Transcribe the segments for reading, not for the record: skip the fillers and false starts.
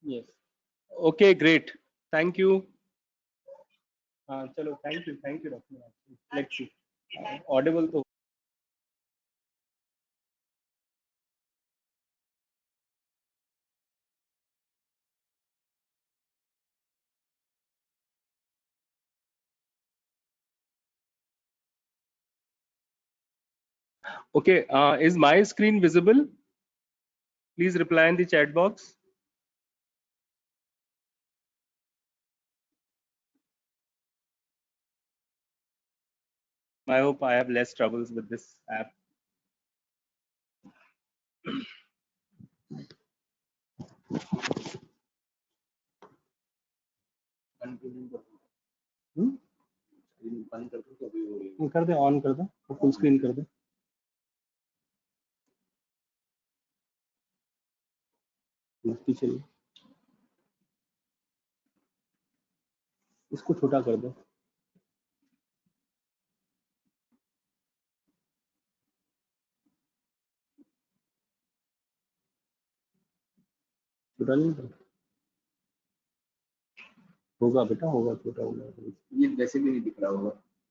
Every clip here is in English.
Yes. Okay, great. Thank you. चलो, thank you, Dr. Let's see. Audible तो. Okay, is my screen visible? Please reply in the chat box. I hope I have less troubles with this app. कर दे, on कर दे, full screen कर दे. चलिए, इसको छोटा कर दो. छोटा नहीं कर. होगा बेटा, होगा, छोटा होगा. ये वैसे भी नहीं दिख रहा होगा.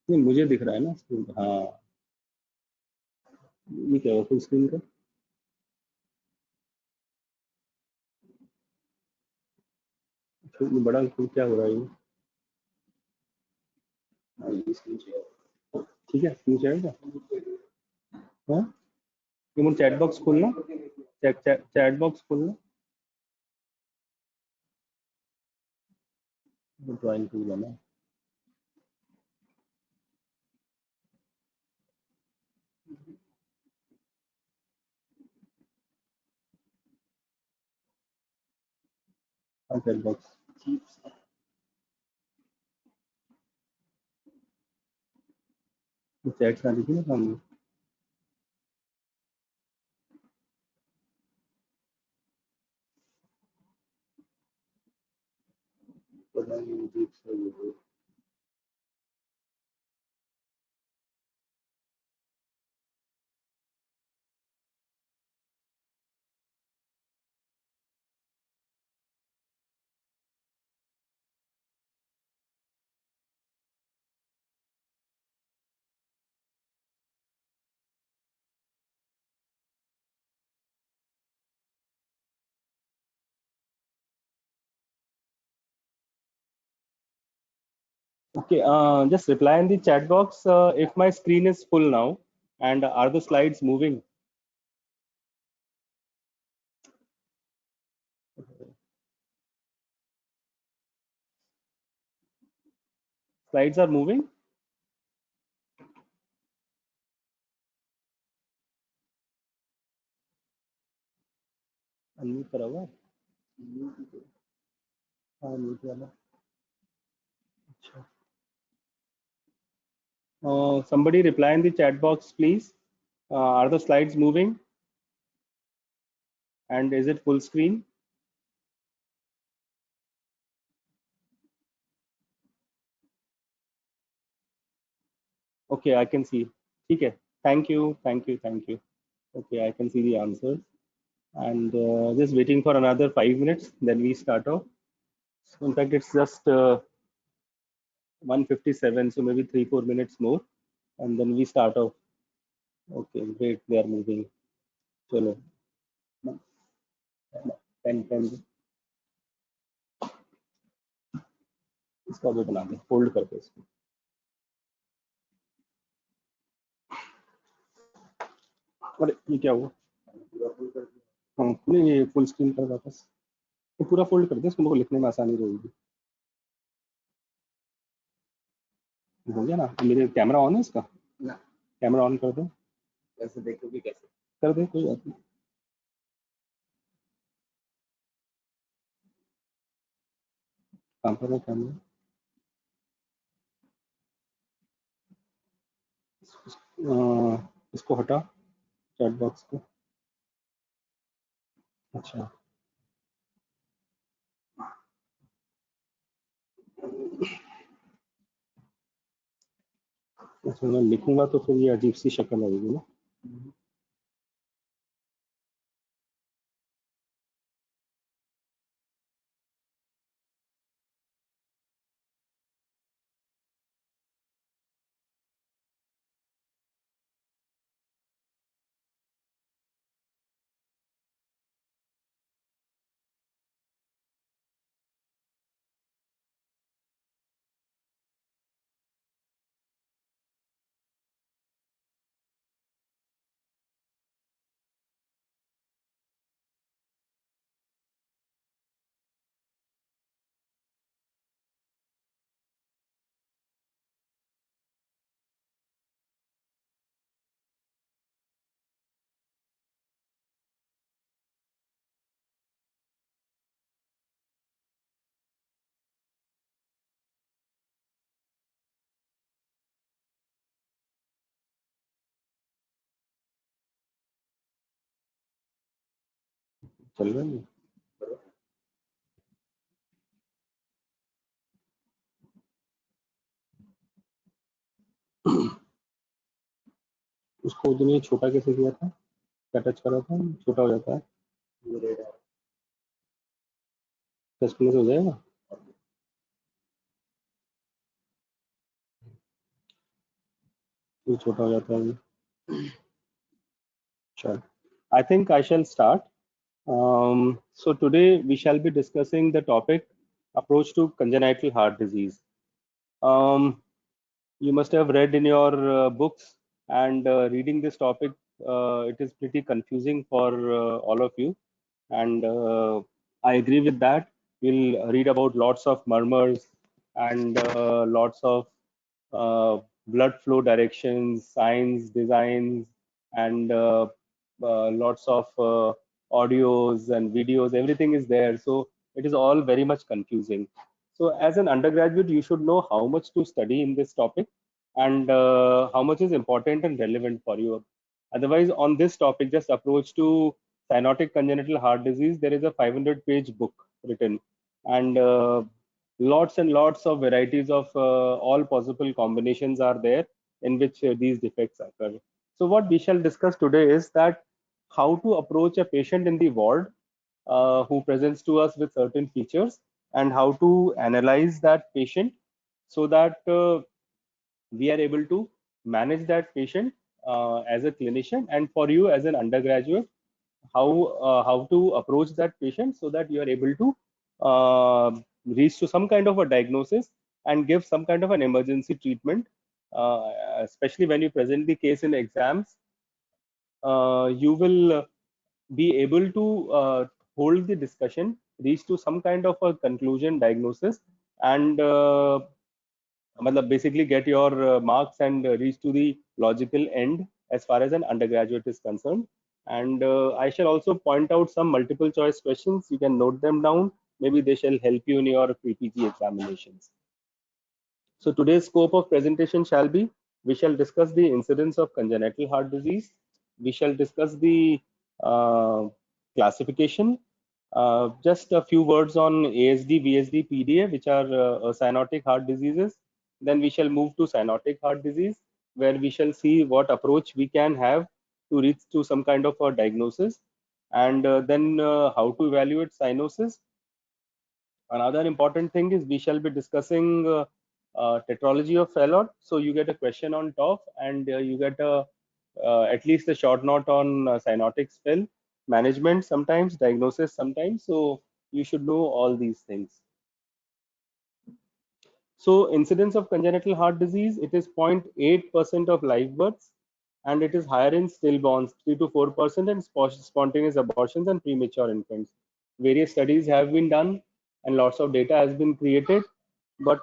नहीं, मुझे दिख रहा है ना स्क्रीन. हाँ, ये क्या है फुल स्क्रीन का. बड़ा क्या हो रहा है ये. ठीक है, नीचे आएगा. हाँ, तुम चैट बॉक्स खोलना, चैट बॉक्स खोलना. ड्राइंग टूल है ना. हाँ, चैट बॉक्स. चैट का देखिए ना सामने. Okay, just reply in the chat box if my screen is full now, and are the slides moving? Slides are moving. Unmute करा हुआ है. हाँ, mute वाला. अच्छा. Somebody reply in the chat box, please. Are the slides moving? And is it full screen? Okay, I can see. Okay, thank you, thank you, thank you. Okay, I can see the answers. And just waiting for another 5 minutes, then we start off. So in fact, it's just 1:57, so maybe 3-4 minutes more, and then we start off. Okay, great, they are moving. Chalo. 10. इसका भी बना दे, fold करके इसको. अरे ये क्या हुआ. हाँ, नहीं, ये फुल स्क्रीन कर वापस. तो पूरा फोल्ड कर दे, इसको मुझे लिखने में आसानी रहेगी. हो गया ना. मेरे कैमरा ऑन है इसका. कैमरा ऑन कर दो. कैसे देखोगे, कैसे कर दे, कोई बात नहीं. काम करो कैमरा. इसको हटा, चैट बॉक्स को. अच्छा, अच्छा, मैं लिखूंगा तो फिर ये अजीब सी शक्ल आएगी ना. चल रहा है। उसको उतने छोटा कैसे किया था, क्या टच करा था, छोटा हो जाता है, 10 प्लस हो जाएगा। ये छोटा हो जाता है। Sure. I think I shall start. So today we shall be discussing the topic approach to congenital heart disease. Um, you must have read in your books, and reading this topic, it is pretty confusing for all of you. And I agree with that. We'll read about lots of murmurs and lots of uh, blood flow directions, signs, designs, and lots of audios and videos. Everything is there. So it is all very much confusing. So as an undergraduate, you should know how much to study in this topic and how much is important and relevant for you. Otherwise, on this topic, just approach to cyanotic congenital heart disease, there is a 500-page book written, and lots and lots of varieties of all possible combinations are there in which these defects occur. So what we shall discuss today is that how to approach a patient in the ward who presents to us with certain features, and how to analyze that patient so that we are able to manage that patient as a clinician, and for you as an undergraduate, how to approach that patient so that you are able to reach to some kind of a diagnosis and give some kind of an emergency treatment, especially when you present the case in exams. You will be able to hold the discussion, reach to some kind of a conclusion, diagnosis, and basically get your marks and reach to the logical end as far as an undergraduate is concerned. And I shall also point out some multiple choice questions. You can note them down. Maybe they shall help you in your PPG examinations. So today's scope of presentation shall be, we shall discuss the incidence of congenital heart disease. We shall discuss the classification. Just a few words on ASD, VSD, PDA, which are cyanotic heart diseases. Then we shall move to cyanotic heart disease, where we shall see what approach we can have to reach to some kind of a diagnosis, and then how to evaluate cyanosis. Another important thing is we shall be discussing tetralogy of Fallot. So you get a question on top, and you get a at least a short note on cyanotic spell management sometimes, diagnosis sometimes. So you should know all these things. So incidence of congenital heart disease, it is 0.8% of live births, and it is higher in stillborns, 3 to 4%, and spontaneous abortions and premature infants. Various studies have been done and lots of data has been created. But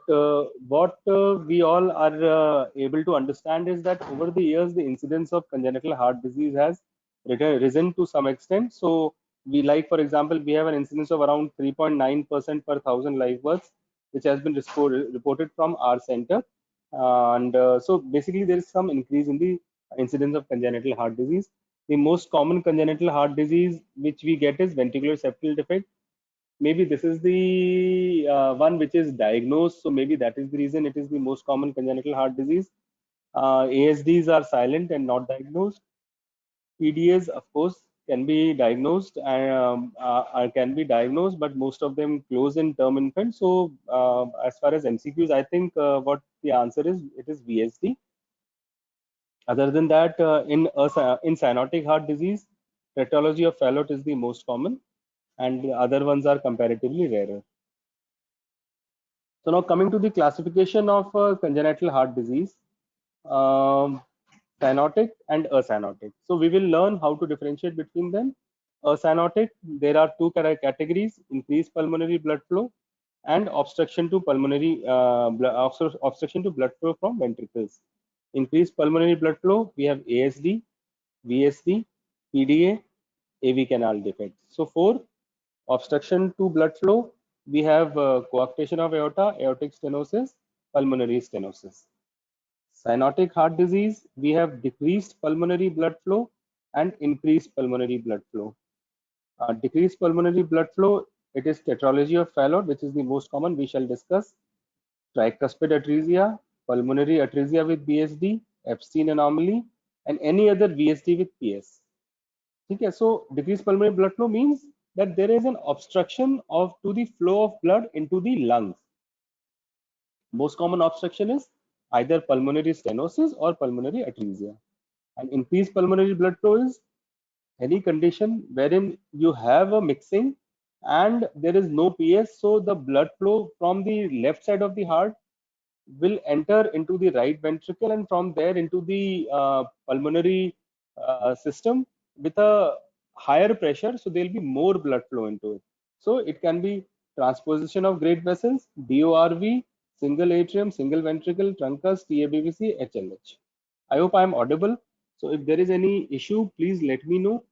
what we all are able to understand is that over the years, the incidence of congenital heart disease has risen to some extent. So we, like, for example, we have an incidence of around 3.9% per thousand live births, which has been reported from our center. And so basically there is some increase in the incidence of congenital heart disease. The most common congenital heart disease which we get is ventricular septal defect. Maybe this is the one which is diagnosed, so maybe that is the reason it is the most common congenital heart disease. ASDs are silent and not diagnosed. PDAs, of course, can be diagnosed, can be diagnosed, but most of them close in term infant. So as far as MCQs, I think what the answer is, it is VSD. Other than that, in cyanotic heart disease, tetralogy of Fallot is the most common, and the other ones are comparatively rarer. So now coming to the classification of congenital heart disease, um, cyanotic and acyanotic. So we will learn how to differentiate between them. Cyanotic, there are two categories: increased pulmonary blood flow and obstruction to pulmonary obstruction to blood flow from ventricles. Increased pulmonary blood flow, we have ASD, VSD, PDA, AV canal defect. So for obstruction to blood flow, we have coarctation of aorta, aortic stenosis, pulmonary stenosis. Cyanotic heart disease, we have decreased pulmonary blood flow and increased pulmonary blood flow. Decreased pulmonary blood flow, it is tetralogy of Fallot, which is the most common. We shall discuss tricuspid atresia, pulmonary atresia with BSD, Epstein anomaly, and any other VSD with PS. Okay, so decreased pulmonary blood flow means that there is an obstruction of to the flow of blood into the lungs. Most common obstruction is either pulmonary stenosis or pulmonary atresia. And increased pulmonary blood flow is any condition wherein you have a mixing and there is no PS, so the blood flow from the left side of the heart will enter into the right ventricle and from there into the pulmonary system with a higher pressure, so there will be more blood flow into it. So it can be transposition of great vessels, DORV, single atrium, single ventricle, truncus, TABVC, HLH. I hope I am audible. So if there is any issue, please let me know.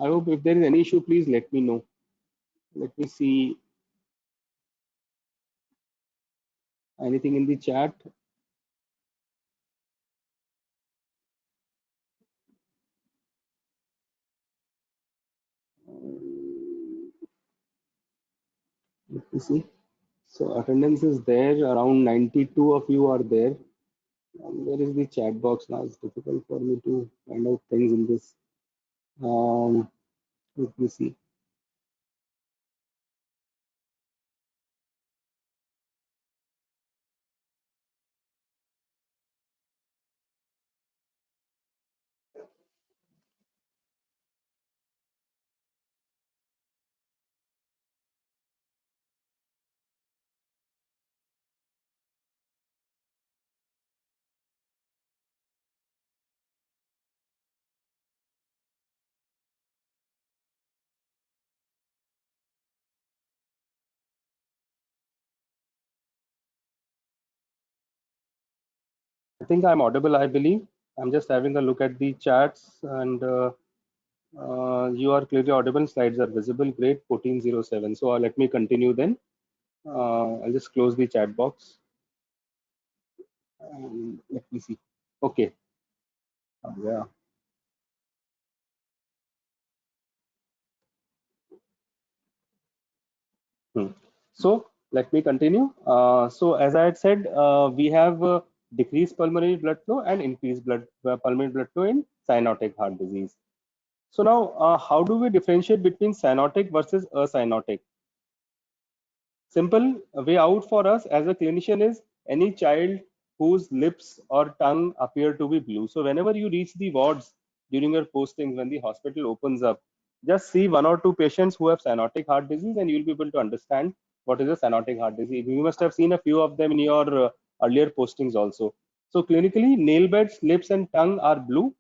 I hope if there is any issue, please let me know. Let me see anything in the chat. Let me see. So attendance is there. Around 92 of you are there. And where is the chat box now? It's difficult for me to find out things in this. Let me see. I think I'm audible, I believe. I'm just having a look at the chats and you are clearly audible. Slides are visible. Great. 1407. So let me continue then. I'll just close the chat box. And let me see. Okay. Yeah. So let me continue. So as I had said, we have decreased pulmonary blood flow and increased pulmonary blood flow in cyanotic heart disease. So now, how do we differentiate between cyanotic versus acyanotic? Simple way out for us as a clinician is any child whose lips or tongue appear to be blue. So whenever you reach the wards during your postings, when the hospital opens up, just see one or two patients who have cyanotic heart disease and you'll be able to understand what is a cyanotic heart disease. You must have seen a few of them in your earlier postings also. So clinically, nail beds, lips and tongue are blue.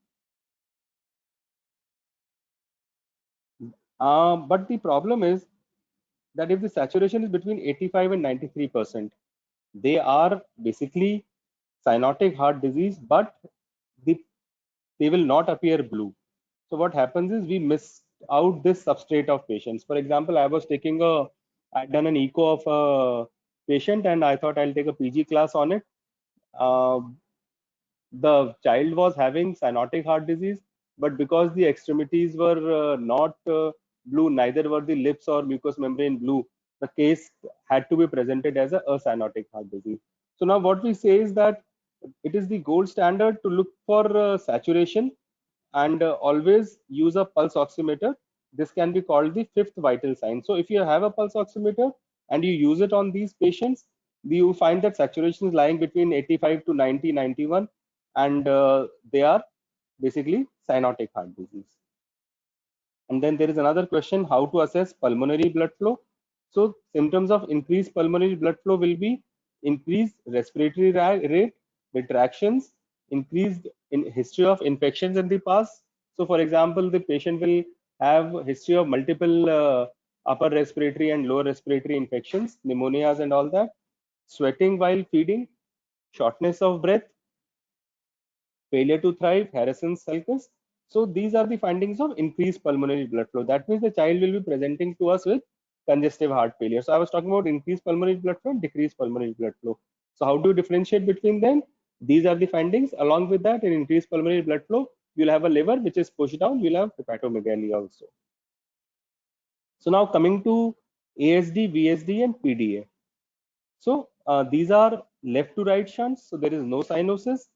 But the problem is that if the saturation is between 85 and 93%, they are basically cyanotic heart disease, but they will not appear blue. So what happens is we miss out this substrate of patients. For example, I'd done an echo of a patient and I thought I'll take a PG class on it. Uh, the child was having cyanotic heart disease, but because the extremities were not blue, neither were the lips or mucous membrane blue, the case had to be presented as a cyanotic heart disease. So now what we say is that it is the gold standard to look for saturation and always use a pulse oximeter. This can be called the fifth vital sign. So if you have a pulse oximeter and you use it on these patients, you find that saturation is lying between 85 to 90, 91, and they are basically cyanotic heart disease. And then there is another question, how to assess pulmonary blood flow. So symptoms of increased pulmonary blood flow will be increased respiratory rate, retractions, increased in history of infections in the past. So for example, the patient will have history of multiple upper respiratory and lower respiratory infections, pneumonias and all that, sweating while feeding, shortness of breath, failure to thrive, Harrison's sulcus. So these are the findings of increased pulmonary blood flow. That means the child will be presenting to us with congestive heart failure. So I was talking about increased pulmonary blood flow, decreased pulmonary blood flow. So how do you differentiate between them? These are the findings. Along with that, in increased pulmonary blood flow, you'll have a liver which is pushed down. You'll have hepatomegaly also. So now coming to ASD, VSD, and PDA. So these are left to right shunts. So there is no cyanosis.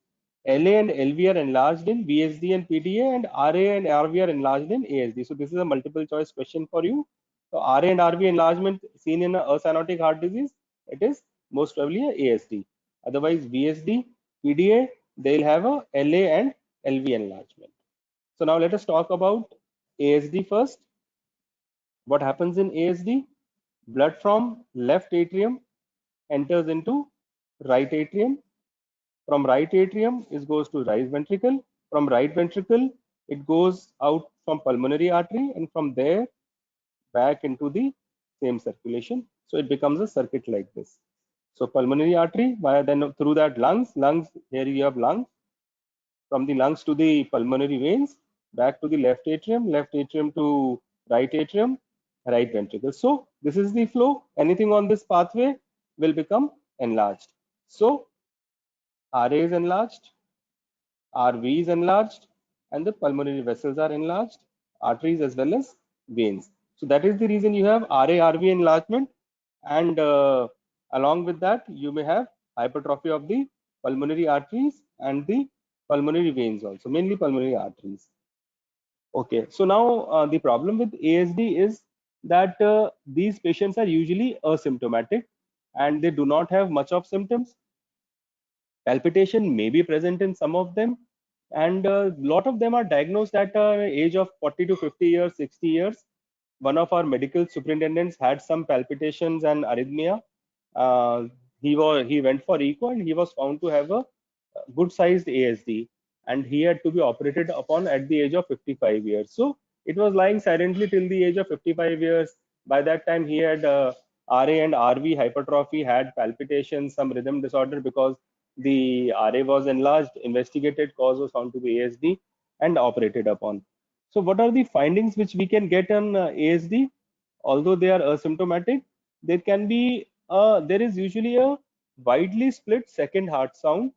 LA and LV are enlarged in VSD and PDA, and RA and RV are enlarged in ASD. So this is a multiple choice question for you. So RA and RV enlargement seen in a cyanotic heart disease, it is most probably a ASD. Otherwise, VSD, PDA, they'll have a LA and LV enlargement. So now let us talk about ASD first. What happens in ASD? Blood from left atrium enters into right atrium. From right atrium, it goes to right ventricle. From right ventricle, it goes out from pulmonary artery, and from there back into the same circulation. So it becomes a circuit like this. So pulmonary artery, via then through that lungs, here you have lungs. From the lungs to the pulmonary veins, back to the left atrium to right atrium, right ventricle. So this is the flow. Anything on this pathway will become enlarged. So RA is enlarged, RV is enlarged, and the pulmonary vessels are enlarged, arteries as well as veins. So that is the reason you have RA, RV enlargement, and along with that, you may have hypertrophy of the pulmonary arteries and the pulmonary veins also, mainly pulmonary arteries. Okay, so now the problem with ASD is that these patients are usually asymptomatic and they do not have much of symptoms. Palpitation may be present in some of them, and a lot of them are diagnosed at age of 40 to 50 years, 60 years. One of our medical superintendents had some palpitations and arrhythmia. Uh, he went for echo and he was found to have a good sized ASD, and he had to be operated upon at the age of 55 years. So it was lying silently till the age of 55 years. By that time, he had RA and RV hypertrophy, had palpitations, some rhythm disorder because the RA was enlarged, investigated cause was found to be ASD, and operated upon. So what are the findings which we can get on ASD? Although they are asymptomatic, there is usually a widely split second heart sound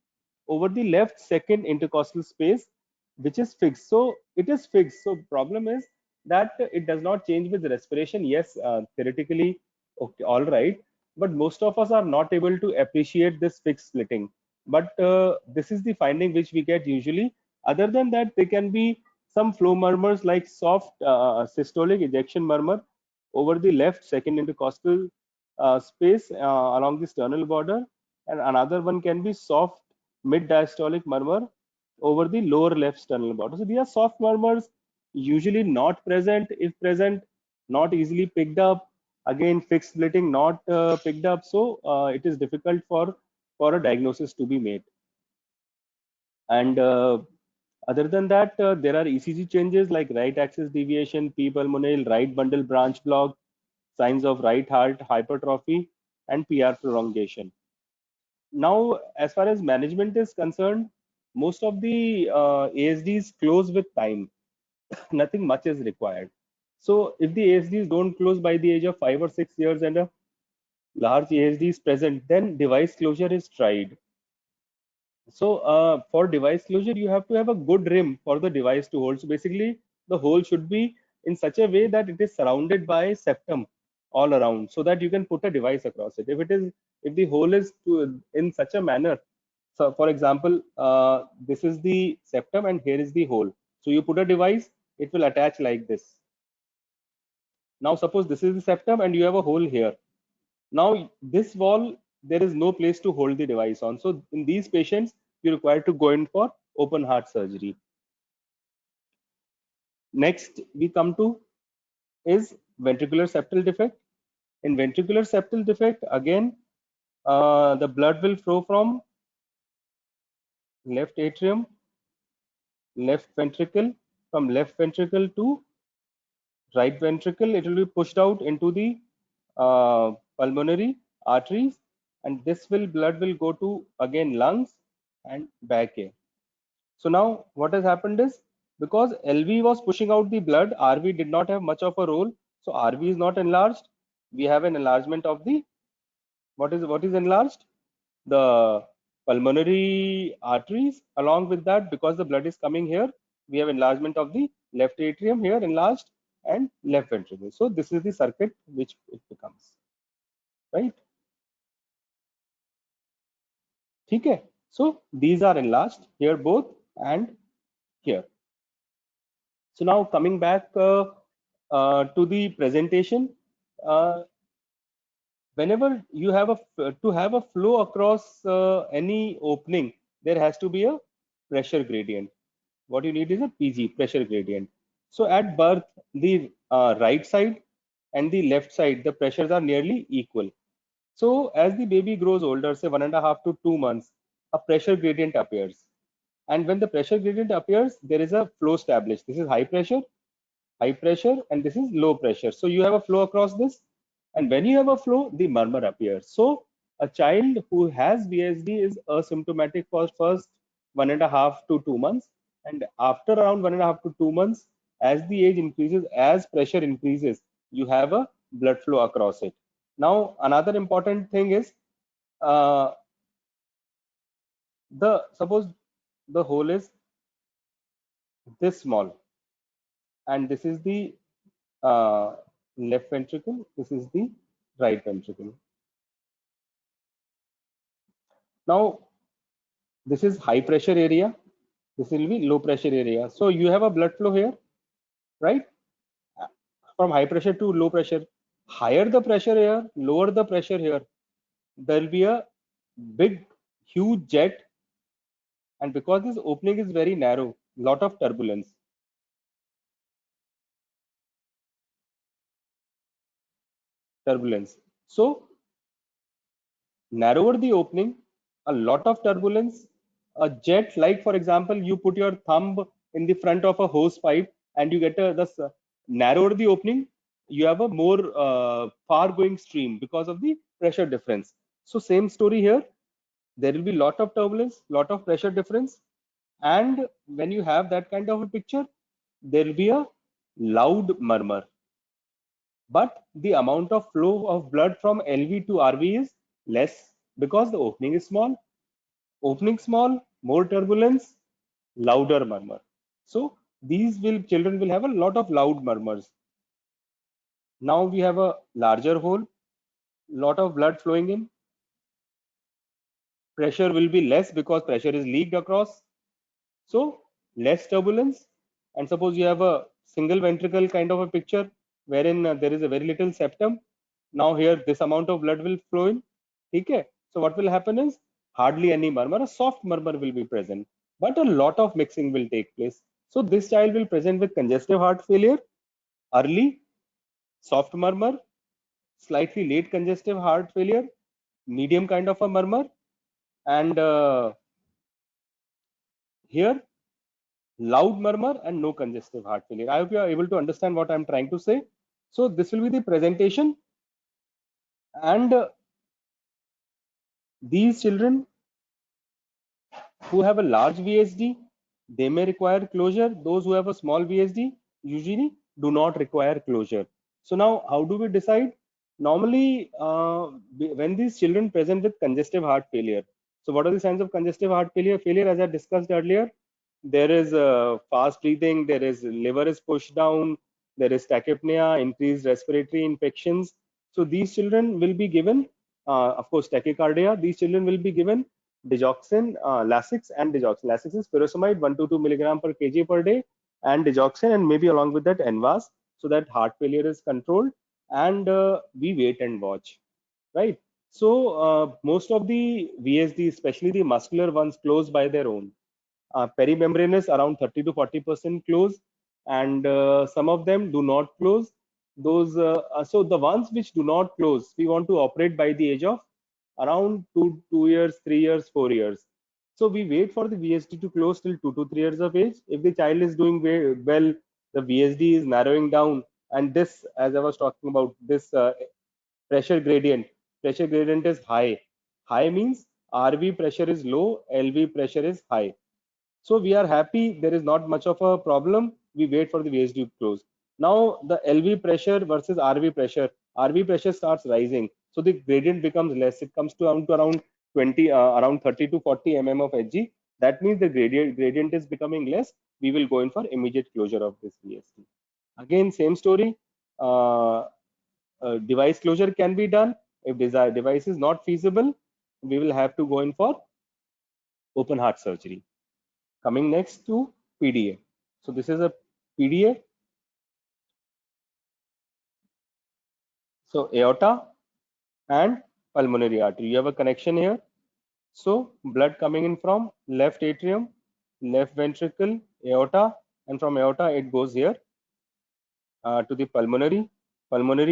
over the left second intercostal space, which is fixed. So it is fixed. So problem is that it does not change with respiration. Yes, theoretically, okay, all right, but most of us are not able to appreciate this fixed splitting. But this is the finding which we get usually. Other than that, there can be some flow murmurs like soft systolic ejection murmur over the left second intercostal space along the sternal border, and another one can be soft mid diastolic murmur over the lower left sternal border. So these are soft murmurs, usually not present. If present, not easily picked up. Again, fixed splitting not picked up. So it is difficult for a diagnosis to be made. And other than that, there are ECG changes like right axis deviation, P pulmonale, right bundle branch block, signs of right heart hypertrophy, and PR prolongation. Now, as far as management is concerned, most of the ASDs close with time. Nothing much is required. So if the ASDs don't close by the age of 5 or 6 years and a large ASD is present, then device closure is tried. So for device closure, you have to have a good rim for the device to hold. So basically, the hole should be in such a way that it is surrounded by septum all around, so that you can put a device across it. If the hole is in such a manner, so for example, this is the septum and here is the hole. So you put a device, it will attach like this. Now suppose this is the septum and you have a hole here. Now this wall, there is no place to hold the device on. So in these patients, you're required to go in for open heart surgery. Next we come to is ventricular septal defect. In ventricular septal defect, again, the blood will flow from left atrium, left ventricle, from left ventricle to right ventricle. It will be pushed out into the pulmonary arteries, and this blood will go to again lungs and back here. So now what has happened is, because LV was pushing out the blood, RV did not have much of a role. So RV is not enlarged. We have an enlargement of the what is enlarged? The pulmonary arteries. Along with that, because the blood is coming here, we have enlargement of the left atrium here enlarged and left ventricle. So this is the circuit which it becomes, right? Okay. So these are enlarged here both and here. So now coming back to the presentation, uh, whenever you have to have a flow across any opening, there has to be a pressure gradient. What you need is a PG, pressure gradient. So at birth, the right side and the left side, the pressures are nearly equal. So as the baby grows older, say 1.5 to 2 months, a pressure gradient appears. And when the pressure gradient appears, there is a flow established. This is high pressure, and this is low pressure. So you have a flow across this, and when you have a flow, the murmur appears. So a child who has VSD is asymptomatic for first 1.5 to 2 months, and after around 1.5 to 2 months, as the age increases, as pressure increases, you have a blood flow across it. Now another important thing is, uh, suppose the hole is this small, and this is the uh, left ventricle, this is the right ventricle. Now this is high pressure area, this will be low pressure area. So you have a blood flow here, right? From high pressure to low pressure. Higher the pressure here, lower the pressure here, there will be a big huge jet, and because this opening is very narrow, lot of turbulence. So narrower the opening, a lot of turbulence, a jet, like for example, you put your thumb in the front of a hose pipe and you get narrower the opening, you have a more far going stream because of the pressure difference. So same story here, there will be lot of turbulence, lot of pressure difference, and when you have that kind of a picture, there will be a loud murmur, but the amount of flow of blood from LV to RV is less because the opening is small. Opening small, more turbulence, louder murmur. So these children will have a lot of loud murmurs. Now we have a larger hole, lot of blood flowing in. Pressure will be less because pressure is leaked across. So less turbulence. And suppose you have a single ventricle kind of a picture wherein there is a very little septum. Now here this amount of blood will flow in. Okay. So what will happen is hardly any murmur, a soft murmur will be present, but a lot of mixing will take place. So this child will present with congestive heart failure, early, soft murmur, slightly late congestive heart failure, medium kind of a murmur, and here loud murmur and no congestive heart failure. I hope you are able to understand what I'm trying to say. So this will be the presentation, and these children who have a large VSD, they may require closure. Those who have a small VSD usually do not require closure. So now how do we decide? Normally, when these children present with congestive heart failure, so what are the signs of congestive heart failure? Failure, as I discussed earlier, there is fast breathing, there is liver is pushed down, there is tachypnea, increased respiratory infections. So these children will be given, of course, tachycardia. These children will be given digoxin, Lasix, and digoxin. Lasix is furosemide 1 to 2 milligram per kg per day, and digoxin, and maybe along with that Envas, so that heart failure is controlled, and we wait and watch, right? So most of the VSD, especially the muscular ones, close by their own. Perimembranous around 30 to 40% close, and some of them do not close. So the ones which do not close, we want to operate by the age of around 2 years, 3 years, 4 years. So we wait for the VSD to close till 2 to 3 years of age. If the child is doing well, the VSD is narrowing down, and this, as I was talking about, this pressure gradient, is high. High means RV pressure is low, LV pressure is high. So we are happy, there is not much of a problem. We wait for the VSD to close. Now the LV pressure versus RV pressure starts rising. So the gradient becomes less. It comes to around around 30 to 40 mm of Hg, that means the gradient is becoming less. We will go in for immediate closure of this VSD. Again, same story. Device closure can be done. If device is not feasible, we will have to go in for open heart surgery. Coming next to PDA. So this is a PDA. So aorta and pulmonary artery. You have a connection here. So blood coming in from left atrium, left ventricle, aorta, and from aorta it goes here to the pulmonary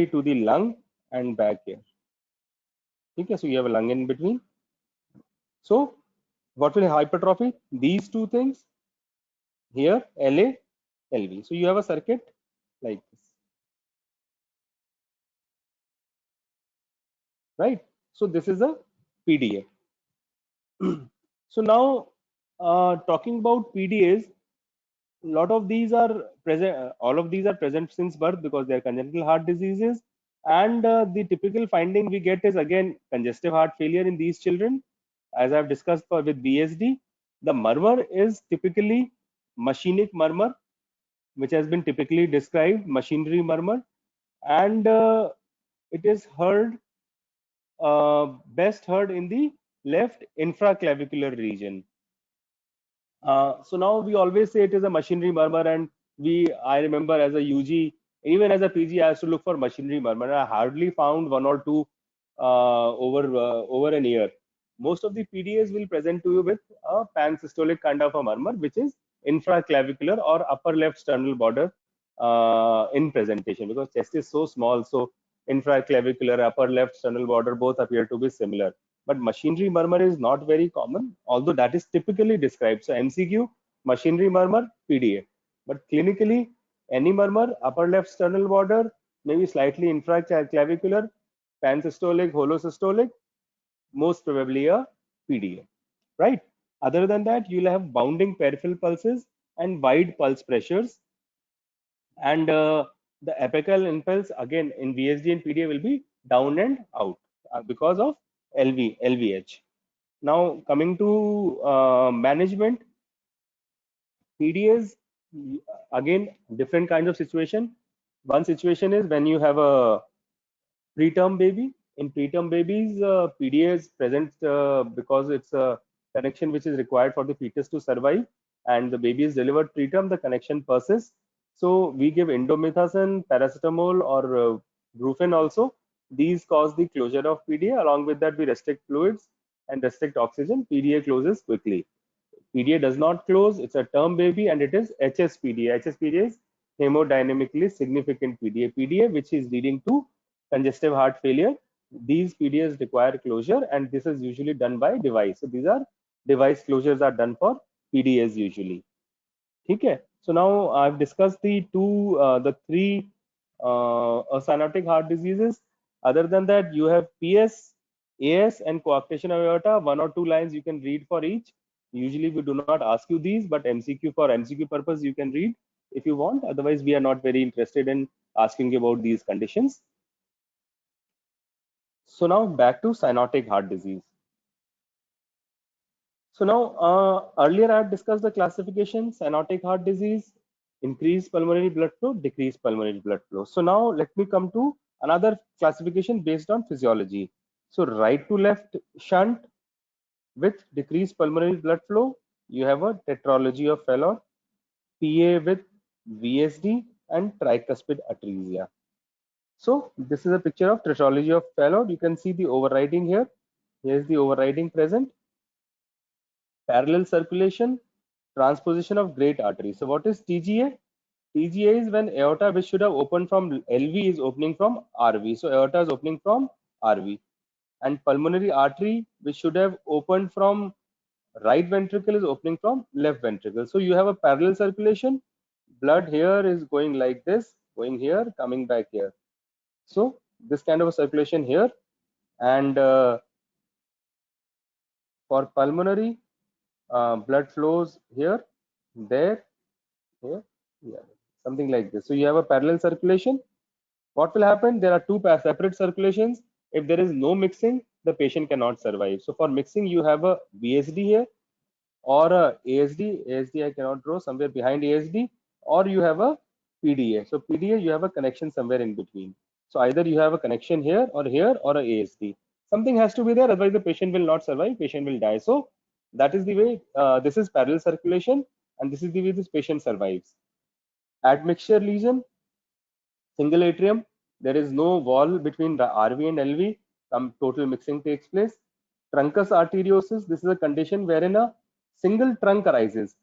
to the lung, and back here. Okay, so you have a lung in between. So what will hypertrophy? These two things here, LA, LV. So you have a circuit like this, right? So this is a PDA. So now talking about PDAs, a lot of these are present, all of these are present since birth because they are congenital heart diseases. And the typical finding we get is again congestive heart failure in these children. As I've discussed with BSD, the murmur is typically machinic murmur, which has been typically described, machinery murmur, and it is best heard in the left infraclavicular region. So now we always say it is a machinery murmur, and I remember as a UG, even as a PG, I used to look for machinery murmur. I hardly found one or two over an year. Most of the PDAs will present to you with a pansystolic kind of a murmur, which is infraclavicular or upper left sternal border in presentation, because chest is so small. So infraclavicular, upper left sternal border both appear to be similar. But machinery murmur is not very common, although that is typically described. So MCQ, machinery murmur, PDA. But clinically, any murmur, upper left sternal border, maybe slightly infraclavicular, pansystolic, holosystolic, most probably a PDA, right? Other than that, you'll have bounding peripheral pulses and wide pulse pressures. And the apical impulse again in VSD and PDA will be down and out because of LVH. Now coming to management, PDAs, again different kinds of situation. One situation is when you have a preterm baby. In preterm babies, PDA is present because it's a connection which is required for the fetus to survive, and the baby is delivered preterm, the connection persists. So we give indomethacin, paracetamol, or brufen also. These cause the closure of PDA. Along with that, we restrict fluids and restrict oxygen. PDA closes quickly. PDA does not close. It's a term baby, and it is HSPDA. HSPDA is hemodynamically significant PDA. PDA, which is leading to congestive heart failure. These PDAs require closure, and this is usually done by device. So these are device closures are done for PDAs usually. Okay. So now I've discussed the three cyanotic heart diseases. Other than that, you have PS, AS, and coarctation of aorta. One or two lines you can read for each. Usually we do not ask you these, but MCQ, for MCQ purpose you can read if you want. Otherwise, we are not very interested in asking you about these conditions. So now back to cyanotic heart disease. So now earlier I had discussed the classification: cyanotic heart disease, increased pulmonary blood flow, decreased pulmonary blood flow. So now let me come to another classification based on physiology. So right to left shunt with decreased pulmonary blood flow, you have a tetralogy of Fallot, PA with VSD and tricuspid atresia. So this is a picture of tetralogy of Fallot. You can see the overriding here. Here's the overriding present. Parallel circulation, transposition of great artery. So what is TGA? TGA is when aorta which should have opened from LV is opening from RV. So aorta is opening from RV. And pulmonary artery which should have opened from right ventricle is opening from left ventricle. So you have a parallel circulation. Blood here is going like this, going here, coming back here. So this kind of a circulation here. And for pulmonary, blood flows here, there, here, yeah, something like this. So you have a parallel circulation. What will happen? There are two separate circulations. If there is no mixing, the patient cannot survive. So for mixing, you have a VSD here or a ASD. ASD I cannot draw, somewhere behind ASD, or you have a PDA. So PDA, you have a connection somewhere in between. So either you have a connection here or a ASD. Something has to be there, otherwise the patient will not survive, patient will die. So that is the way, this is parallel circulation, and this is the way this patient survives. Admixture lesion, single atrium, there is no wall between the RV and LV, some total mixing takes place. Truncus arteriosus, this is a condition wherein a single trunk arises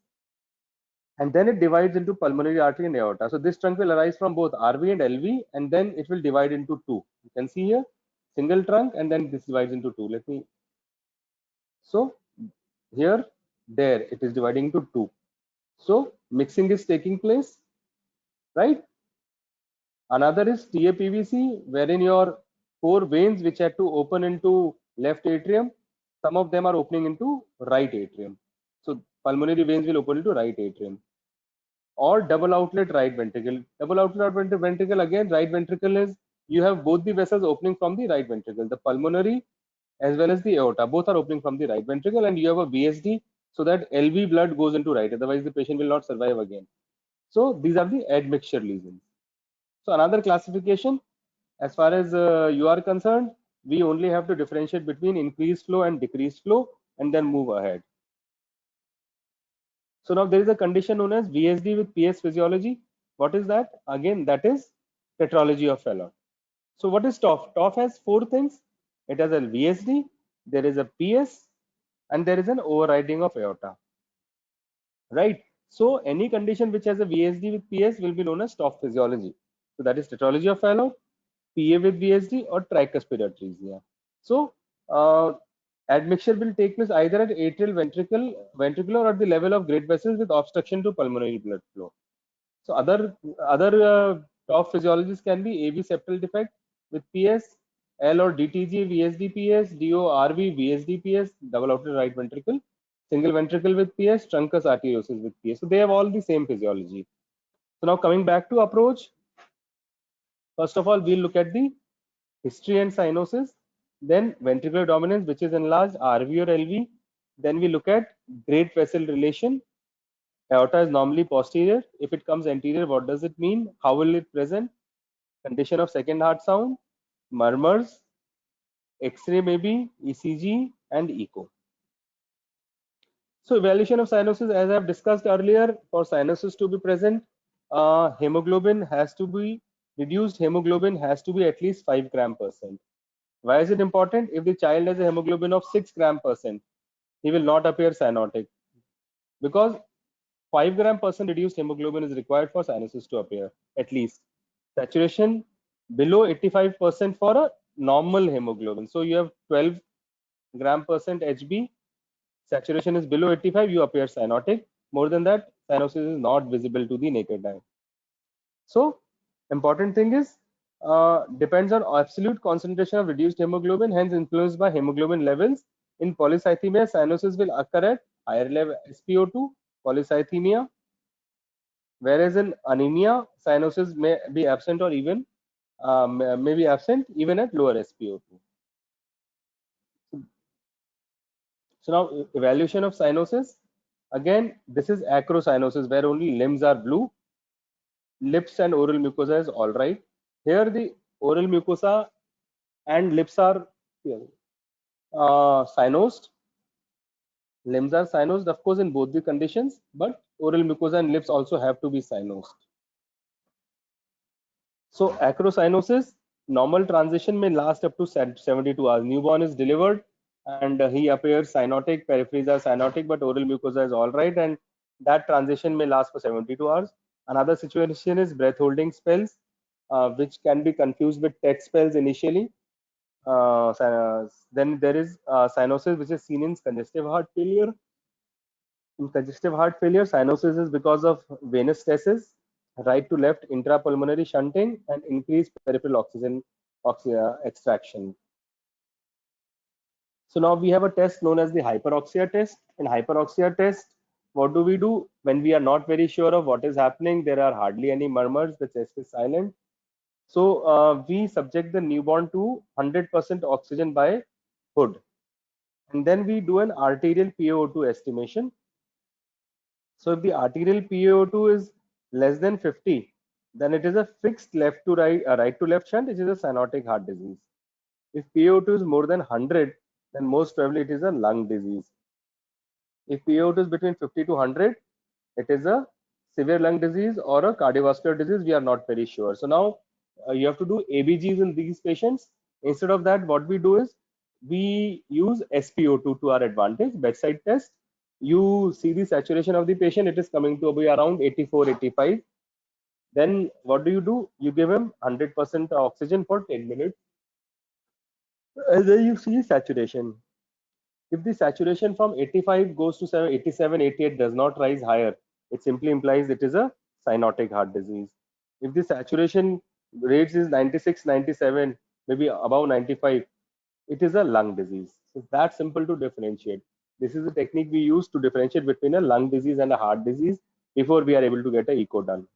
and then it divides into pulmonary artery and aorta. So this trunk will arise from both RV and LV, and then it will divide into two. You can see here, single trunk, and then this divides into two. Let me, so here, there, it is dividing into two. So mixing is taking place, right? Another is TAPVC, wherein your four veins which had to open into left atrium, some of them are opening into right atrium. So pulmonary veins will open into right atrium. Or double outlet right ventricle. Double outlet ventricle, again, right ventricle is, you have both the vessels opening from the right ventricle. The pulmonary as well as the aorta, both are opening from the right ventricle, and you have a VSD, so that LV blood goes into right. Otherwise, the patient will not survive again. So these are the admixture lesions. So another classification, as far as you are concerned, we only have to differentiate between increased flow and decreased flow, and then move ahead. So now there is a condition known as VSD with PS physiology. What is that? Again, that is tetralogy of Fallot. So what is TOF? TOF has four things. It has a VSD, there is a PS, and there is an overriding of aorta. Right? So any condition which has a VSD with PS will be known as TOF physiology. So that is tetralogy of Fallot, PA with VSD, or tricuspid atresia. So admixture will take place either at atrial ventricular or at the level of great vessels with obstruction to pulmonary blood flow. So other TOF physiologies can be AV septal defect with PS, L or DTG VSD-PS, DO RV VSD-PS, double outlet right ventricle, single ventricle with PS, truncus arteriosus with PS. So they have all the same physiology. So now coming back to approach, first of all, we'll look at the history and cyanosis, then ventricular dominance, which is enlarged, RV or LV. Then we look at great vessel relation. Aorta is normally posterior. If it comes anterior, what does it mean? How will it present? Condition of second heart sound, murmurs, X-ray maybe, ECG, and echo. So evaluation of cyanosis, as I have discussed earlier, for cyanosis to be present, hemoglobin has to be reduced. Hemoglobin has to be at least 5 gram%. Why is it important? If the child has a hemoglobin of 6 gram%, he will not appear cyanotic, because 5 gram% reduced hemoglobin is required for cyanosis to appear, at least. Saturation below 85% for a normal hemoglobin. So you have 12 gram% HB, saturation is below 85, you appear cyanotic. More than that, cyanosis is not visible to the naked eye. So important thing is, depends on absolute concentration of reduced hemoglobin, hence influenced by hemoglobin levels. In polycythemia, cyanosis will occur at higher level SpO2, polycythemia, whereas in anemia, cyanosis may be absent or even may be absent even at lower SpO2. So now evaluation of cyanosis. Again, this is acrocyanosis, where only limbs are blue. Lips and oral mucosa is all right. Here the oral mucosa and lips are cyanosed. Limbs are cyanosed, of course, in both the conditions, but oral mucosa and lips also have to be cyanosed. So acrocyanosis, normal transition may last up to 72 hours. Newborn is delivered and he appears cyanotic, peripheries are cyanotic, but oral mucosa is all right, and that transition may last for 72 hours. Another situation is breath holding spells, which can be confused with TET spells initially. Then there is cyanosis, which is seen in congestive heart failure. In congestive heart failure, cyanosis is because of venous stasis, right to left intrapulmonary shunting, and increased peripheral oxygen extraction. So now we have a test known as the hyperoxia test. In hyperoxia test, what do we do when we are not very sure of what is happening? There are hardly any murmurs, the chest is silent. So we subject the newborn to 100% oxygen by hood. And then we do an arterial PaO2 estimation. So if the arterial PaO2 is less than 50, then it is a fixed left to right, right to left shunt, which is a cyanotic heart disease. If PaO2 is more than 100, then most probably it is a lung disease. If PaO2 is between 50 to 100, it is a severe lung disease or a cardiovascular disease. We are not very sure. So now you have to do ABGs in these patients. Instead of that, what we do is we use SpO2 to our advantage, bedside test. You see the saturation of the patient, it is coming to be around 84, 85. Then what do? You give him 100% oxygen for 10 minutes. And then you see saturation. If the saturation from 85 goes to 87, 88 does not rise higher, it simply implies it is a cyanotic heart disease. If the saturation rates is 96, 97, maybe above 95, it is a lung disease. So that's simple to differentiate. This is the technique we use to differentiate between a lung disease and a heart disease before we are able to get a echo done.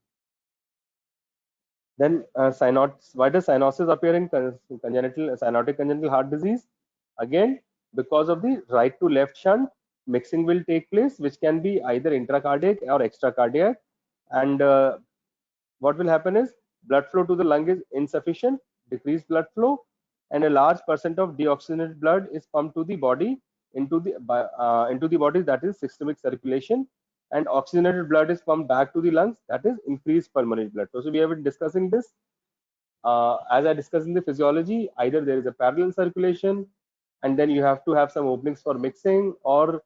Then why does cyanosis appear in cyanotic congenital heart disease? Again, because of the right to left shunt, mixing will take place, which can be either intracardiac or extracardiac. And what will happen is blood flow to the lung is insufficient, decreased blood flow, and a large percent of deoxygenated blood is pumped to the body into the body, that is systemic circulation, and oxygenated blood is pumped back to the lungs, that is increased pulmonary blood flow. So we have been discussing this. As I discussed in the physiology, either there is a parallel circulation and then you have to have some openings for mixing, or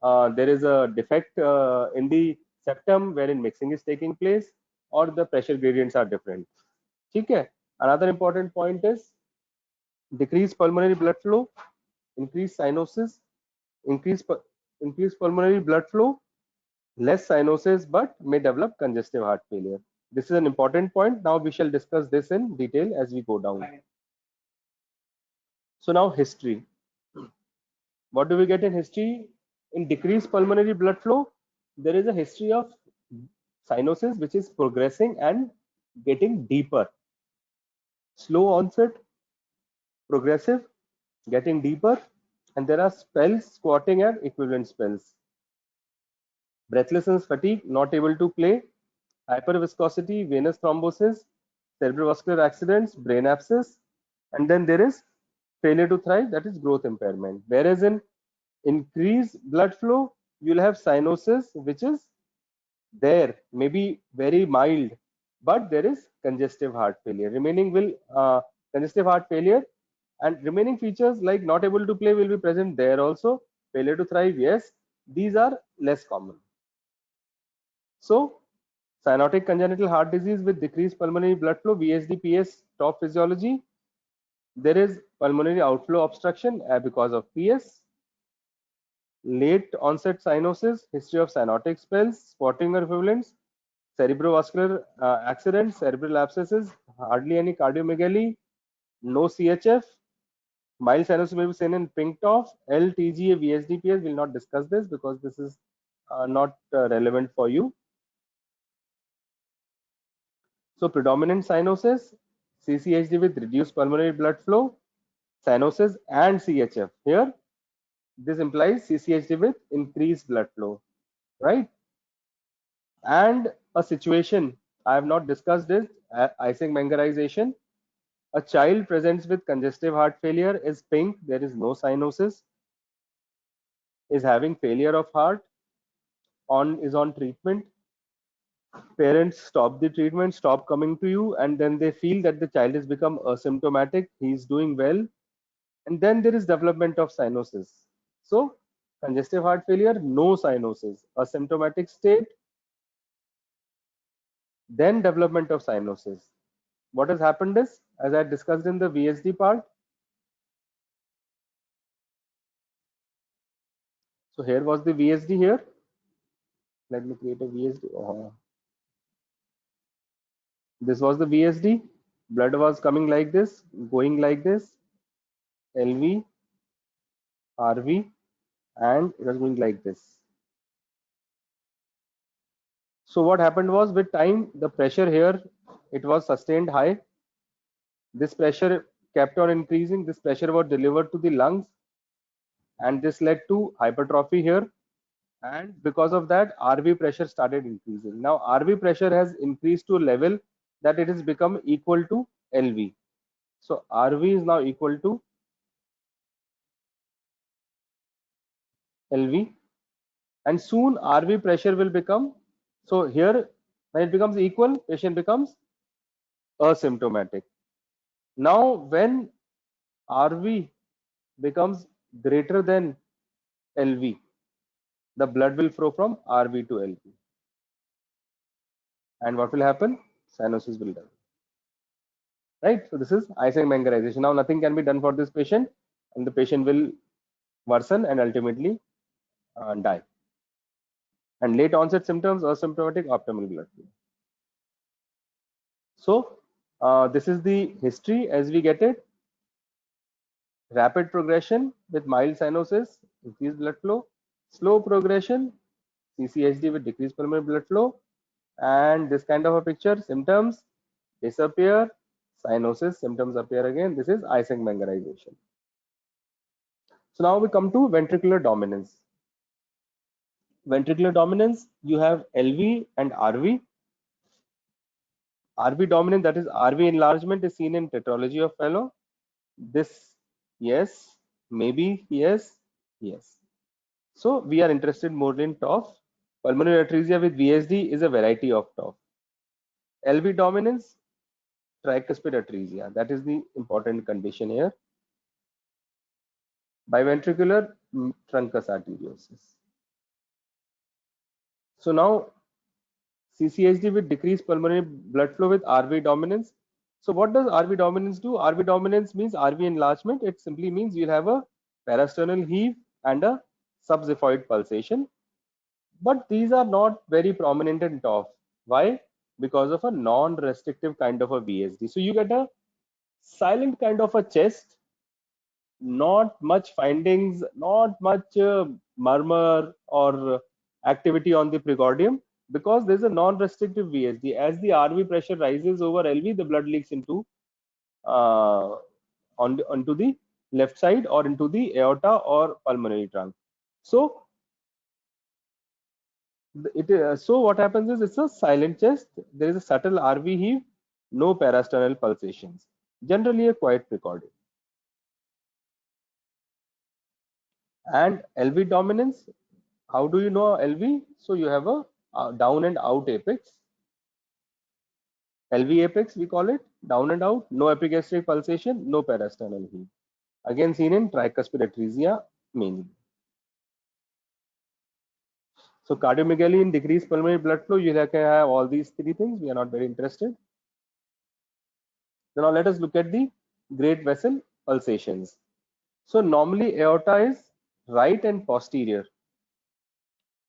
there is a defect in the septum wherein mixing is taking place, or the pressure gradients are different. Okay. Another important point is decreased pulmonary blood flow, increased cyanosis, increased pulmonary blood flow, less cyanosis, but may develop congestive heart failure. This is an important point. Now we shall discuss this in detail as we go down. So now history. What do we get in history? In decreased pulmonary blood flow, there is a history of cyanosis which is progressing and getting deeper. Slow onset, progressive, getting deeper, and there are spells, squatting and equivalent spells. Breathlessness, fatigue, not able to play, hyperviscosity, venous thrombosis, cerebrovascular accidents, brain abscess, and then there is failure to thrive, that is growth impairment. Whereas in increased blood flow, you'll have cyanosis, which is there, maybe very mild, but there is congestive heart failure. Remaining will congestive heart failure, and remaining features like not able to play will be present there also. Failure to thrive, yes, these are less common. So cyanotic congenital heart disease with decreased pulmonary blood flow, VSD-PS top physiology. There is pulmonary outflow obstruction because of PS. Late onset cyanosis, history of cyanotic spells, spotting or equivalents, cerebrovascular accidents, cerebral abscesses, hardly any cardiomegaly, no CHF, mild cyanosis may be seen in pink top, LTGA, VSD-PS. Will not discuss this because this is not relevant for you. So predominant cyanosis, CCHD with reduced pulmonary blood flow, cyanosis and CHF. Here, this implies CCHD with increased blood flow, right? And a situation I have not discussed is Ising-Mengerization. A child presents with congestive heart failure is pink, there is no cyanosis, is having failure of heart, is on treatment. Parents stop the treatment, stop coming to you, and then they feel that the child has become asymptomatic, he is doing well, and then there is development of cyanosis. So congestive heart failure, no cyanosis, asymptomatic state, then development of cyanosis. What has happened is, as I discussed in the VSD part, so here was the VSD here. Let me create a VSD. This was the VSD. Blood was coming like this, going like this, LV, RV, and it was going like this. So what happened was, with time, the pressure here, it was sustained high. This pressure kept on increasing. This pressure was delivered to the lungs. and this led to hypertrophy here, and because of that RV pressure started increasing. Now RV pressure has increased to a level that it has become equal to LV. So RV is now equal to LV, and soon RV pressure will become, so here when it becomes equal, patient becomes asymptomatic. Now when RV becomes greater than LV, the blood will flow from RV to LV, and what will happen? Cyanosis will develop. Right? So this is Eysenck-Mengerization. Now nothing can be done for this patient, and the patient will worsen and ultimately die. And late onset symptoms, asymptomatic optimal blood flow. So this is the history as we get it. Rapid progression with mild cyanosis, increased blood flow. Slow progression, CCHD with decreased pulmonary blood flow. And this kind of a picture, symptoms disappear, cyanosis, symptoms appear again. This is Eysenck-Mengerization. So now we come to ventricular dominance. Ventricular dominance, you have LV and RV. RV dominant, that is RV enlargement, is seen in tetralogy of Fallot. This, yes, maybe, yes, yes. So we are interested more in TOF. Pulmonary atresia with VSD is a variety of TOF. LV dominance, tricuspid atresia. That is the important condition here. Biventricular truncus arteriosus. So now CCHD with decreased pulmonary blood flow with RV dominance. So what does RV dominance do? RV dominance means RV enlargement. It simply means you'll have a parasternal heave and a subxiphoid pulsation. But these are not very prominent in TOF. Why? Because of a non-restrictive kind of a VSD. So you get a silent kind of a chest, not much findings, not much murmur or activity on the precordium, because there's a non-restrictive VSD. As the RV pressure rises over LV, the blood leaks into onto the left side or into the aorta or pulmonary trunk. So so what happens is it's a silent chest. There is a subtle RV heave, no parasternal pulsations. Generally a quiet precordium. And LV dominance, how do you know LV? So you have a down and out apex. LV apex we call it, down and out, no epigastric pulsation, no parasternal heave. Again seen in tricuspid atresia mainly. So cardiomegaly in decreased pulmonary blood flow, you have all these three things. We are not very interested. So now let us look at the great vessel pulsations. So normally aorta is right and posterior,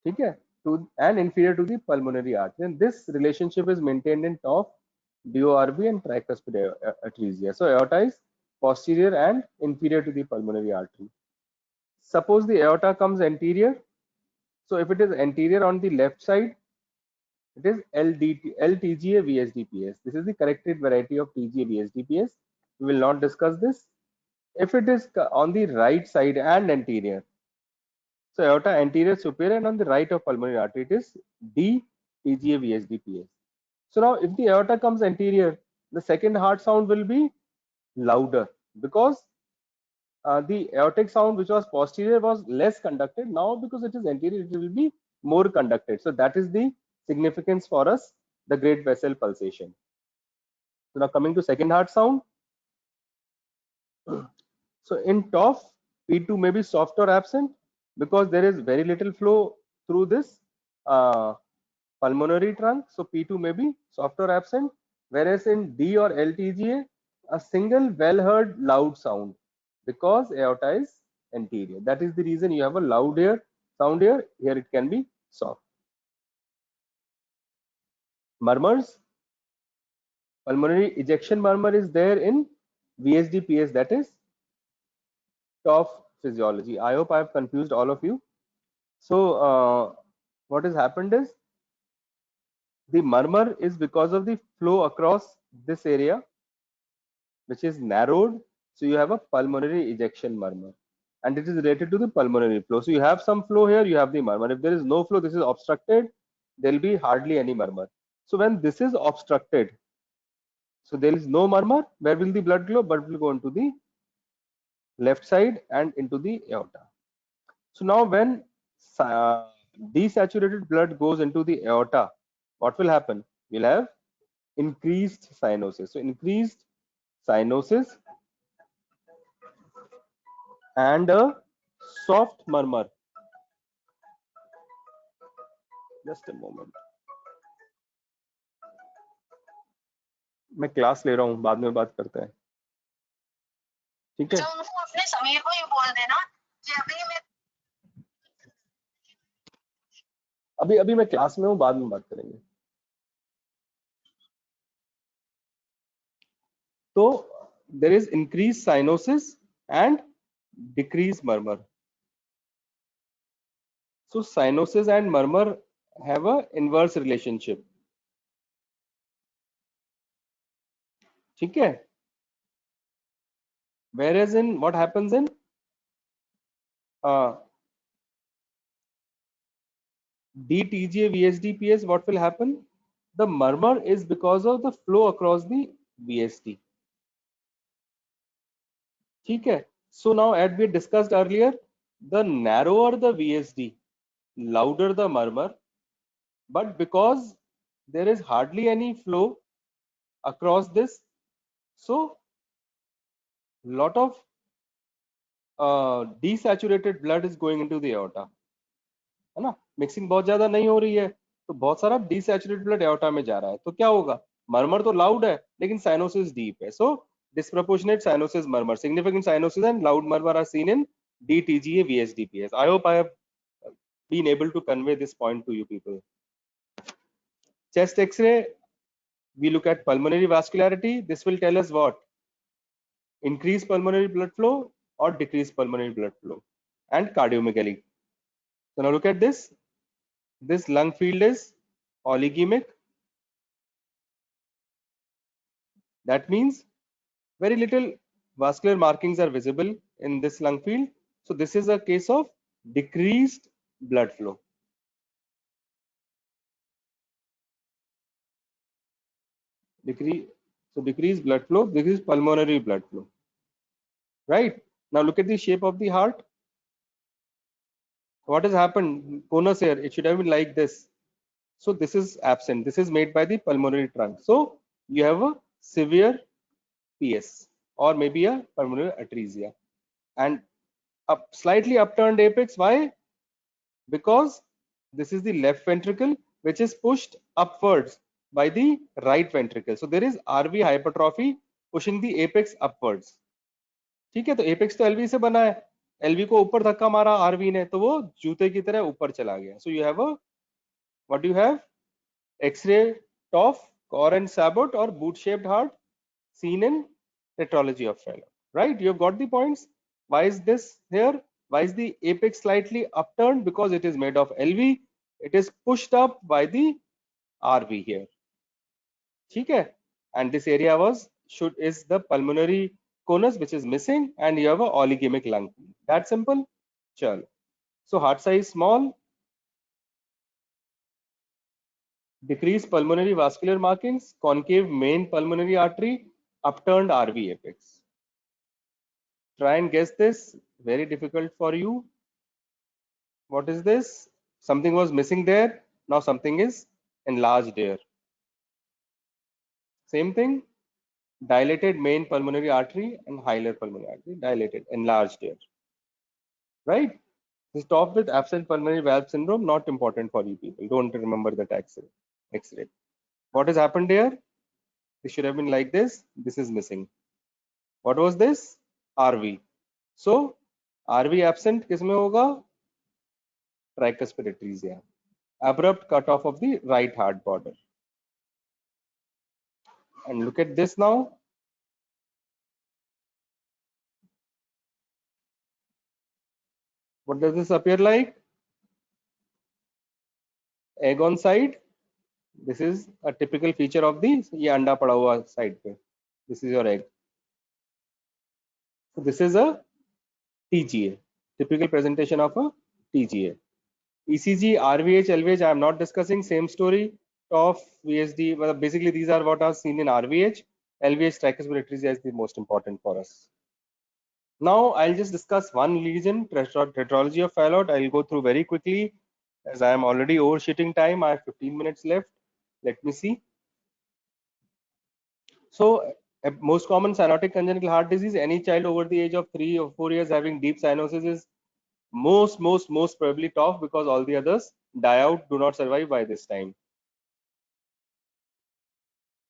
okay, to and inferior to the pulmonary artery, and this relationship is maintained in TOF, DORB, and tricuspid atresia. So aorta is posterior and inferior to the pulmonary artery. Suppose the aorta comes anterior. So if it is anterior on the left side, it is LTGA VSDPS. This is the corrected variety of TGA VSDPS. We will not discuss this. If it is on the right side and anterior, so aorta anterior superior and on the right of pulmonary artery, it is D TGA VSDPS. So now if the aorta comes anterior, the second heart sound will be louder because the aortic sound which was posterior was less conducted. Now because it is anterior, it will be more conducted. So that is the significance for us, the great vessel pulsation. So now coming to second heart sound. So in TOF, P2 may be soft or absent because there is very little flow through this pulmonary trunk. So P2 may be soft or absent, whereas in D or LTGA, a single well heard loud sound because aorta is anterior. That is the reason you have a loud sound here. Here it can be soft. Murmurs. Pulmonary ejection murmur is there in VSDPS, that is TOF physiology. I hope I have confused all of you. So what has happened is the murmur is because of the flow across this area, which is narrowed. So you have a pulmonary ejection murmur. and it is related to the pulmonary flow. So you have some flow here, you have the murmur. If there is no flow, this is obstructed, there will be hardly any murmur. So when this is obstructed, so there is no murmur, where will the blood go? Blood will go into the left side and into the aorta. So now when desaturated blood goes into the aorta, what will happen? We'll have increased cyanosis. So increased cyanosis and a soft murmur. Just a moment. मैं class ले रहा हूँ, बाद में बात करते हैं, ठीक है? उनको अपने समीर को ही बोल देना कि अभी मैं क्लास में हूँ, बाद में बात करेंगे. तो there is increased cyanosis and decreased murmur. So cyanosis and murmur have a inverse relationship. ठीक है? Whereas in what happens in DTGA VSD-PS, what will happen? The murmur is because of the flow across the VSD. ठीक है? So now, as we discussed earlier, the narrower the VSD, louder the murmur, but because there is hardly any flow across this, so lot of desaturated blood is going into the aorta, है ना? Mixing बहुत ज्यादा नहीं हो रही है, तो बहुत सारा desaturated blood aorta में जा रहा है, तो क्या होगा? मर्मर तो लाउड है, लेकिन साइनोसिस डीप है. So disproportionate cyanosis murmur, significant cyanosis and loud murmur are seen in DTGA VSD-PS. I hope I have been able to convey this point to you people. Chest X-ray, we look at pulmonary vascularity. This will tell us what? Increased pulmonary blood flow or decreased pulmonary blood flow, and cardiomegaly. So now look at this. This lung field is oligemic. That means very little vascular markings are visible in this lung field. So this is a case of decreased blood flow. Decreased blood flow, decreased pulmonary blood flow. Right? Now look at the shape of the heart. What has happened? Conus here, it should have been like this. So this is absent. This is made by the pulmonary trunk. So you have a severe PS or maybe a pulmonary atresia, and a slightly upturned apex. Why? Because this is the left ventricle which is pushed upwards by the right ventricle. So there is RV hypertrophy pushing the apex upwards. ठीक है, तो apex तो LV से बना है, LV को ऊपर धक्का मारा आरवी ने, तो वो जूते की तरह ऊपर चला गया. So you have a, what do you have? X-ray TOF, core and sabot or boot shaped heart seen in tetralogy of Fallot. Right? You have got the points. Why is this here? Why is the apex slightly upturned? Because it is made of LV. It is pushed up by the RV here. ठीक है? And this area is the pulmonary conus which is missing, and you have a oligemic lung. That simple. Chal. So heart size small, decreased pulmonary vascular markings, concave main pulmonary artery, upturned RV apex. Try and guess this. Very difficult for you. What is this? Something was missing there. Now something is enlarged there. Same thing. Dilated main pulmonary artery and hilar pulmonary artery, dilated, enlarged here. Right? This top with absent pulmonary valve syndrome, not important for you people. Don't remember that X-ray. What has happened here? This should have been like this. This is missing. What was this? RV. So RV absent किसमें होगा? Tricuspid atresia. Abrupt cutoff of the right heart border. And look at this now. What does this appear like? Egg on side. This is a typical feature of the ये अंडा पड़ा हुआ side पे. This is your egg. So this is a TGA. Typical presentation of a TGA. ECG, RVH, LVH, I am not discussing, same story. TOF, VSD, well, basically these are what are seen in RVH. LVH, tricuspid is the most important for us. Now I'll just discuss one lesion, tetralogy of Fallot. I'll go through very quickly as I am already overshooting time. I have 15 minutes left. Let me see. So most common cyanotic congenital heart disease, any child over the age of 3 or 4 years having deep cyanosis is most probably TOF, because all the others die out, do not survive by this time.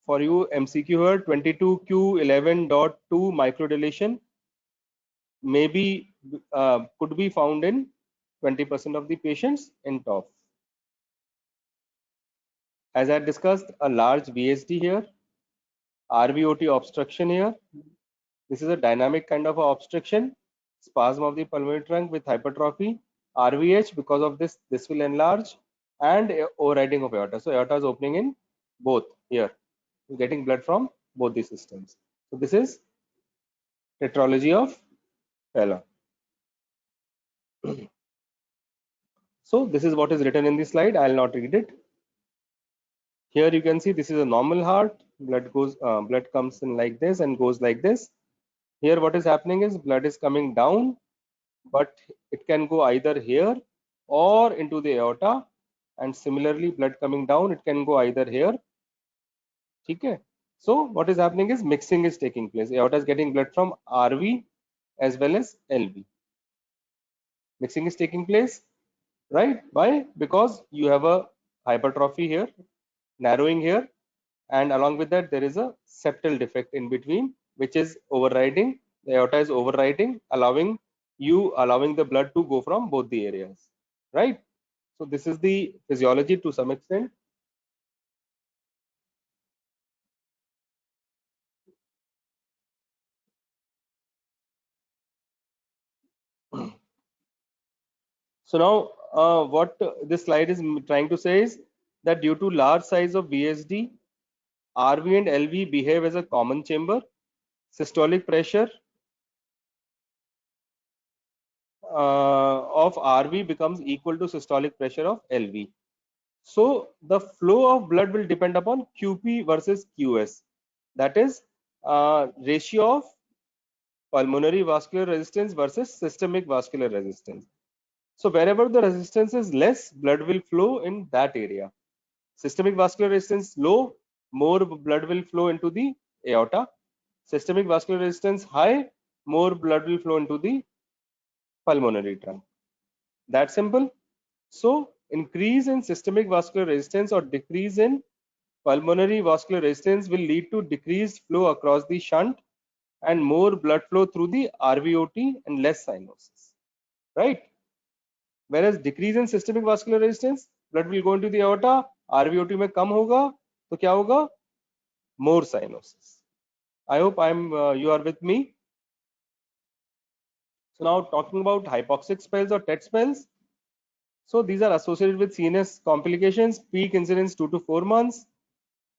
For you, MCQ here, 22q11.2 microdeletion maybe could be found in 20% of the patients in TOF. As I discussed, a large VSD here, RVOT obstruction here. This is a dynamic kind of a obstruction, spasm of the pulmonary trunk with hypertrophy. RVH, because of this will enlarge, and overriding of aorta. So aorta is opening in both here. You're getting blood from both the systems. So this is tetralogy of Fallot. So this is what is written in the slide. I'll not read it. Here you can see this is a normal heart. Blood comes in like this and goes like this. Here what is happening is blood is coming down, but it can go either here or into the aorta, and similarly blood coming down, it can go either here. Okay. So what is happening is mixing is taking place. Aorta is getting blood from RV as well as LV. Mixing is taking place, right? Why? Because you have a hypertrophy here, narrowing here, and along with that there is a septal defect in between, which is overriding. The aorta is overriding, allowing the blood to go from both the areas, right? So this is the physiology to some extent. So now what this slide is trying to say is that due to large size of VSD, RV and LV behave as a common chamber. Systolic pressure of RV becomes equal to systolic pressure of LV. So the flow of blood will depend upon QP versus QS. That is ratio of pulmonary vascular resistance versus systemic vascular resistance. So wherever the resistance is less, blood will flow in that area. Systemic vascular resistance low, more blood will flow into the aorta. Systemic vascular resistance high, more blood will flow into the pulmonary trunk. That simple. So increase in systemic vascular resistance or decrease in pulmonary vascular resistance will lead to decreased flow across the shunt and more blood flow through the RVOT and less cyanosis, right? Whereas decrease in systemic vascular resistance, blood will go into the aorta, RVOT में कम होगा, तो क्या होगा? More cyanosis. I hope you are with me. So now talking about hypoxic spells or TET spells. So these are associated with CNS complications, peak incidence 2 to 4 months,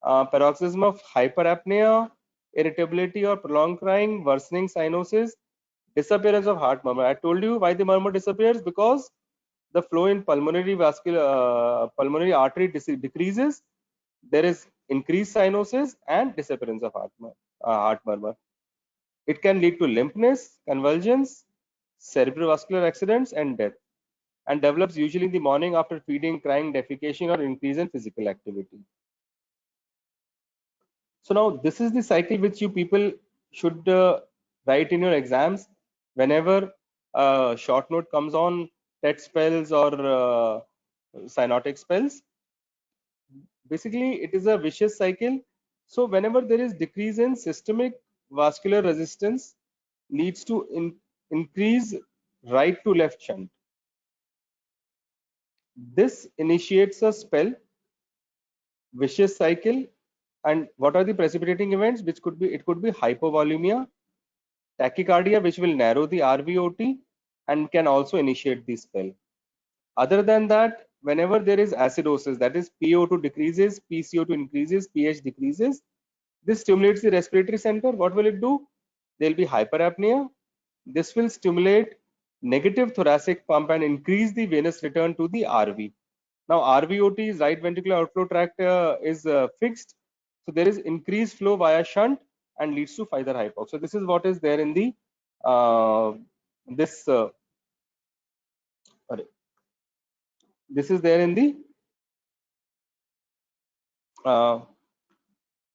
paroxysm of hyperapnea, irritability or prolonged crying, worsening cyanosis, disappearance of heart murmur. I told you why the murmur disappears, because the flow in pulmonary artery decreases. There is increased cyanosis and disappearance of heart murmur. It can lead to limpness, convulsions, cerebrovascular accidents, and death, and develops usually in the morning after feeding, crying, defecation, or increase in physical activity. So now this is the cycle which you people should write in your exams whenever a short note comes on TET spells or cyanotic spells. Basically, it is a vicious cycle. So whenever there is decrease in systemic vascular resistance, leads to increase right to left shunt. This initiates a spell, vicious cycle. And what are the precipitating events? Which could be, it could be hypovolemia, tachycardia, which will narrow the RVOT and can also initiate the spell. Other than that, whenever there is acidosis, that is PO2 decreases, PCO2 increases, pH decreases, this stimulates the respiratory center. What will it do? There will be hyperapnea. This will stimulate negative thoracic pump and increase the venous return to the RV. Now RVOT is right ventricular outflow tract is fixed, so there is increased flow via shunt and leads to further hypox. So this is what is there in the this this is there in the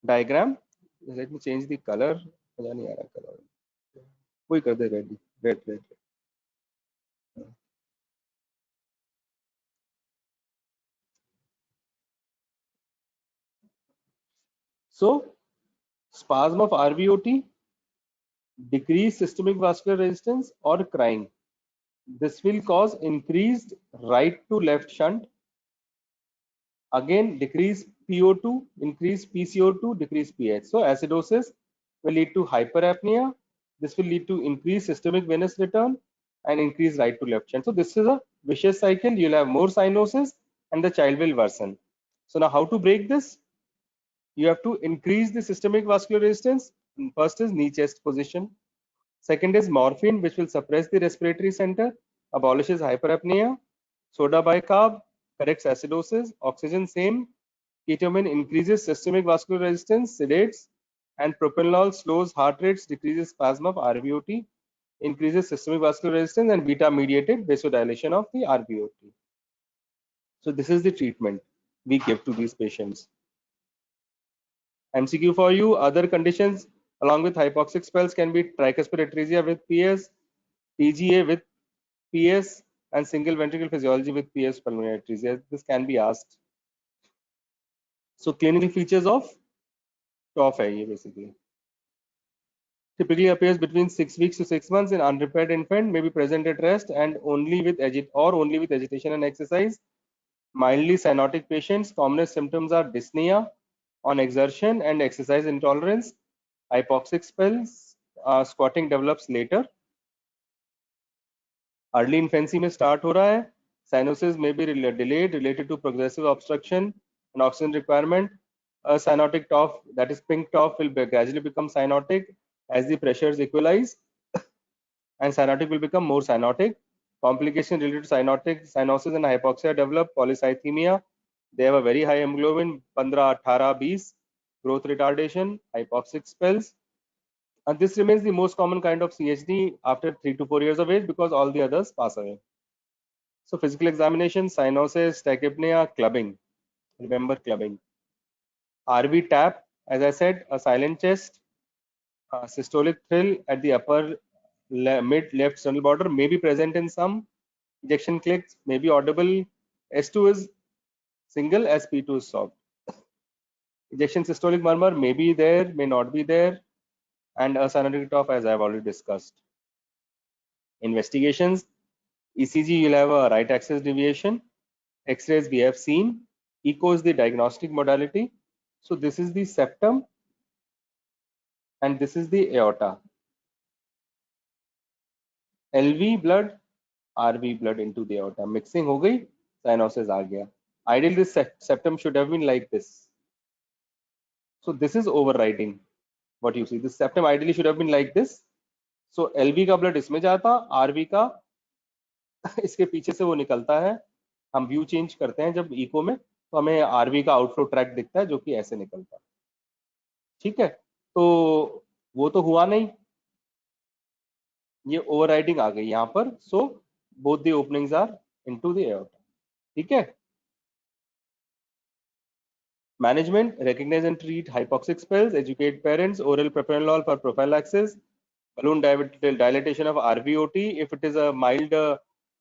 diagram. Let me change the color. मजा नहीं आ रहा color. वही कर दे red. So spasm of RVOT, decreased systemic vascular resistance or crying. This will cause increased right to left shunt. Again, decrease PO2, increase PCO2, decrease pH. So acidosis will lead to hyperapnea. This will lead to increased systemic venous return and increased right to left shunt. So this is a vicious cycle. You'll have more cyanosis and the child will worsen. So now how to break this? You have to increase the systemic vascular resistance. First is knee chest position. Second is morphine, which will suppress the respiratory center, abolishes hyperapnea. Soda bicarb corrects acidosis. Oxygen same. Ketamine increases systemic vascular resistance, sedates, and propranolol slows heart rates, decreases spasm of RVOT, increases systemic vascular resistance, and beta mediated vasodilation of the RVOT. So this is the treatment we give to these patients. MCQ for you, other conditions along with hypoxic spells can be tricuspid atresia with PS, TGA with PS, and single ventricle physiology with PS pulmonary atresia. This can be asked. So clinical features of TOF है ये basically. Typically appears between 6 weeks to 6 months in unrepaired infant, may be present at rest and only with agitation and exercise. Mildly cyanotic patients, commonest symptoms are dyspnea on exertion and exercise intolerance. Hypoxic spells, squatting develops later. Early infancy में start हो रहा है. Cyanosis may be delayed related to progressive obstruction and oxygen requirement. A cyanotic TOF, that is pink TOF, will gradually become cyanotic as the pressures equalize, and cyanotic will become more cyanotic. Complication related to cyanosis and hypoxia develop. Polycythemia, they have a very high hemoglobin, 15, 18, 20. Growth retardation, hypoxic spells. And this remains the most common kind of CHD after 3 to 4 years of age because all the others pass away. So physical examination, cyanosis, tachypnea, clubbing. Remember clubbing. RV tap, as I said, a silent chest. Systolic thrill at the upper mid left sternal border may be present in some. Ejection clicks may be audible. S2 is single, SP2 is soft. Ejection systolic murmur may be there, may not be there, and a cyanotic TOF, as I have already discussed. Investigations, ECG, you'll have a right axis deviation. X-rays we have seen. Echo is the diagnostic modality. So this is the septum and this is the aorta. LV blood, RV blood into the aorta. Mixing हो गई, cyanosis आ गया. Ideally, this septum should have been like this. So this is overriding what you see. This septum ideally should have been like this. So LV का blood इसमें जाता, RV का इसके पीछे से वो निकलता है. हम व्यू चेंज करते हैं जब इको में, तो हमें आरवी का आउटफ्लो ट्रैक दिखता है जो कि ऐसे निकलता है. ठीक है, तो वो तो हुआ नहीं, ये ओवरराइडिंग आ गई यहाँ पर. So both the openings are into the aorta. ठीक है. Management, recognize and treat hypoxic spells, educate parents, oral propranolol for prophylaxis, balloon dilatation of RVOT. If it is a mild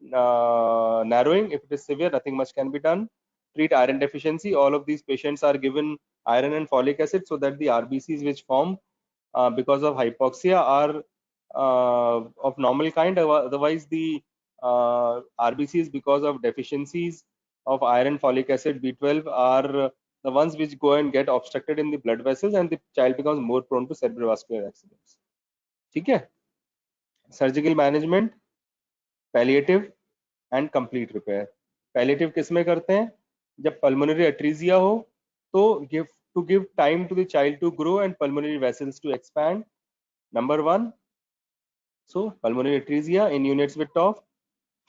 narrowing, if it is severe, nothing much can be done. Treat iron deficiency. All of these patients are given iron and folic acid so that the RBCs which form because of hypoxia are of normal kind. Otherwise, the RBCs because of deficiencies of iron, folic acid, B12 are the ones which go and get obstructed in the blood vessels and the child becomes more prone to cerebrovascular accidents. ठीक है. Surgical management, palliative and complete repair. Palliative किस में करते हैं? जब pulmonary atresia हो तो give time to the child to grow and pulmonary vessels to expand. Number 1, So pulmonary atresia in units with TOF,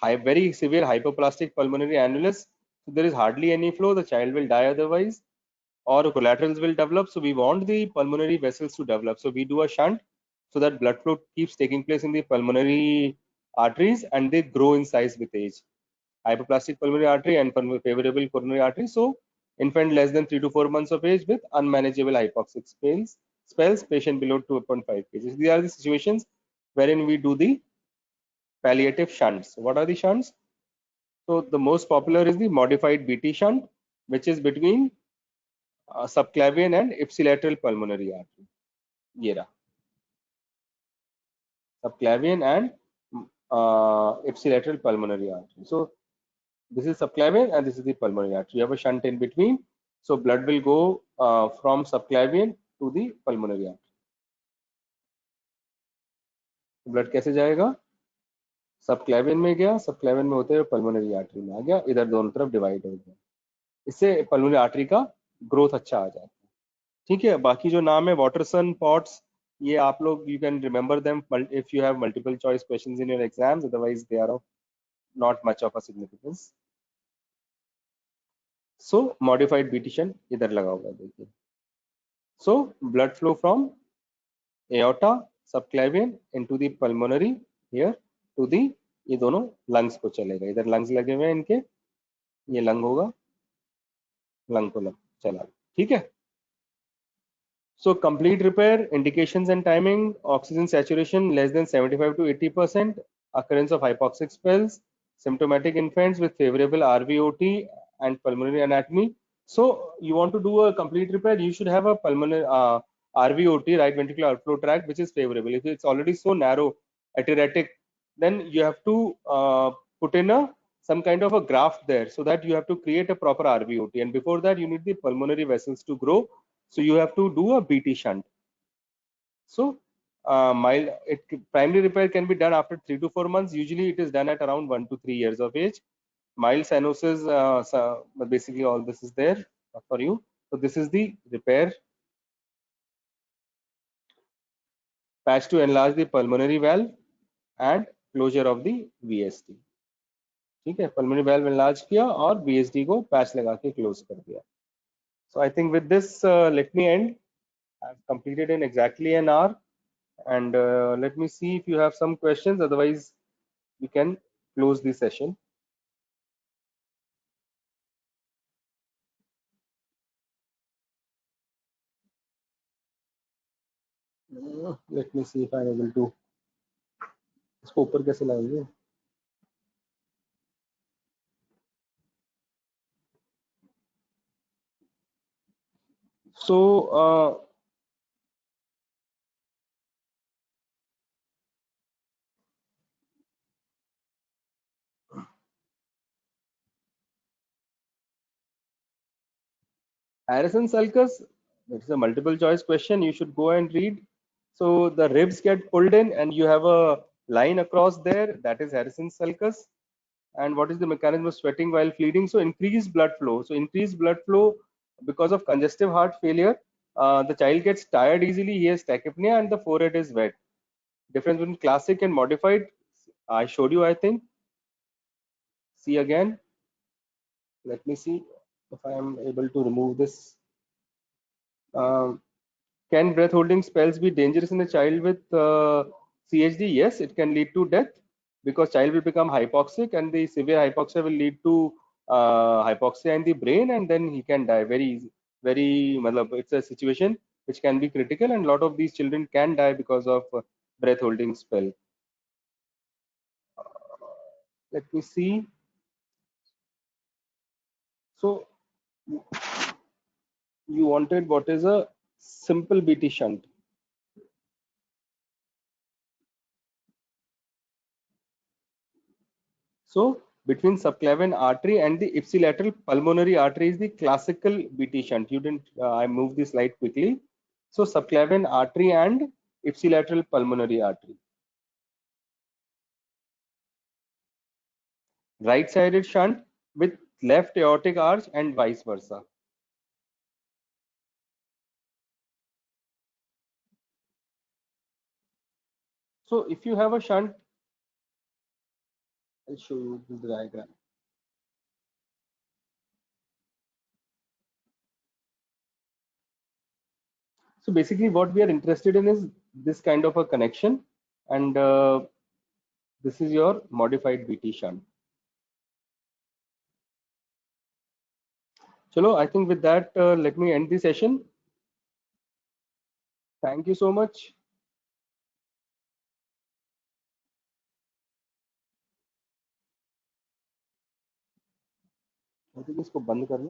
very severe hypoplastic pulmonary annulus. So there is hardly any flow. The child will die otherwise, or collaterals will develop. So we want the pulmonary vessels to develop. So we do a shunt so that blood flow keeps taking place in the pulmonary arteries and they grow in size with age. Hypoplastic pulmonary artery and favorable coronary artery. So infant less than 3 to 4 months of age with unmanageable hypoxic spells, patient below 2.5 kg. These are the situations wherein we do the palliative shunts. What are the shunts? So the most popular is the modified BT shunt, which is between subclavian and ipsilateral pulmonary artery. ये रहा. Subclavian and ipsilateral pulmonary artery. So this is subclavian and this is the pulmonary artery. You have a shunt in between. So blood will go from subclavian to the pulmonary artery. Blood कैसे जाएगा? Subclavian में गया, subclavian में होते हुए pulmonary artery में आ गया, इधर दोनों तरफ डिवाइड हो गया. इससे पल्मोनरी आर्टरी का ग्रोथ अच्छा आ जाता है. ठीक है. बाकी जो नाम है वाटरसन, पॉट्स, ये आप लोग you can remember them if you have multiple choice questions in your exams, otherwise they are of not much of a significance. So modified BT shunt इधर लगा हुआ है, देखिए. So blood flow from aorta subclavian into the pulmonary here to the, ये दोनों lungs को चलेगा. इधर लंग्स लगे हुए हैं इनके, ये लंग होगा, लंग को लग चला. ठीक है. So complete repair, indications and timing: oxygen saturation less than 75 to 80%, occurrence of hypoxic spells, symptomatic infants with favorable RVOT and pulmonary anatomy. So you want to do a complete repair, you should have a pulmonary RVOT, right ventricular outflow tract, which is favorable. If it's already so narrow, atretic, then you have to put in some kind of a graft there, so that you have to create a proper RVOT, and before that you need the pulmonary vessels to grow. So you have to do a BT shunt. So primary repair can be done after 3 to 4 months. Usually it is done at around 1 to 3 years of age. Mild cyanosis, basically all this is there for you. So this is the repair. Patch to enlarge the pulmonary valve and closure of the VSD. ठीक है. pulmonary valve enlarge किया और VSD को patch लगा के close कर दिया. So I think with this let me end. I've completed in exactly an hour, and let me see if you have some questions, otherwise we can close the session. Let me see if I'm able to. इसको ऊपर कैसे लाएंगे? So Harrison sulcus, it's a multiple choice question, you should go and read. So the ribs get pulled in and you have a line across there, that is Harrison sulcus. And what is the mechanism of sweating while feeding? So increased blood flow. So increased blood flow because of congestive heart failure. The child gets tired easily, he has tachypnea, and the forehead is wet. Difference between classic and modified, I showed you, I think. See again. Let me see if I am able to remove this. Can breath holding spells be dangerous in a child with CHD? Yes, it can lead to death, because child will become hypoxic, and the severe hypoxia will lead to hypoxia in the brain, and then he can die very easy. It's a situation which can be critical, and a lot of these children can die because of breath holding spell. Let me see. So you wanted what is a simple BT shunt. So between subclavian artery and the ipsilateral pulmonary artery is the classical BT shunt. You didn't, I moved the slide quickly. So subclavian artery and ipsilateral pulmonary artery. Right-sided shunt with left aortic arch and vice versa. So if you have a shunt, I'll show you the diagram. So basically what we are interested in is this kind of a connection, and this is your modified BT shunt. Chalo, I think with that, let me end the session. Thank you so much. I think इसको बंद कर लो.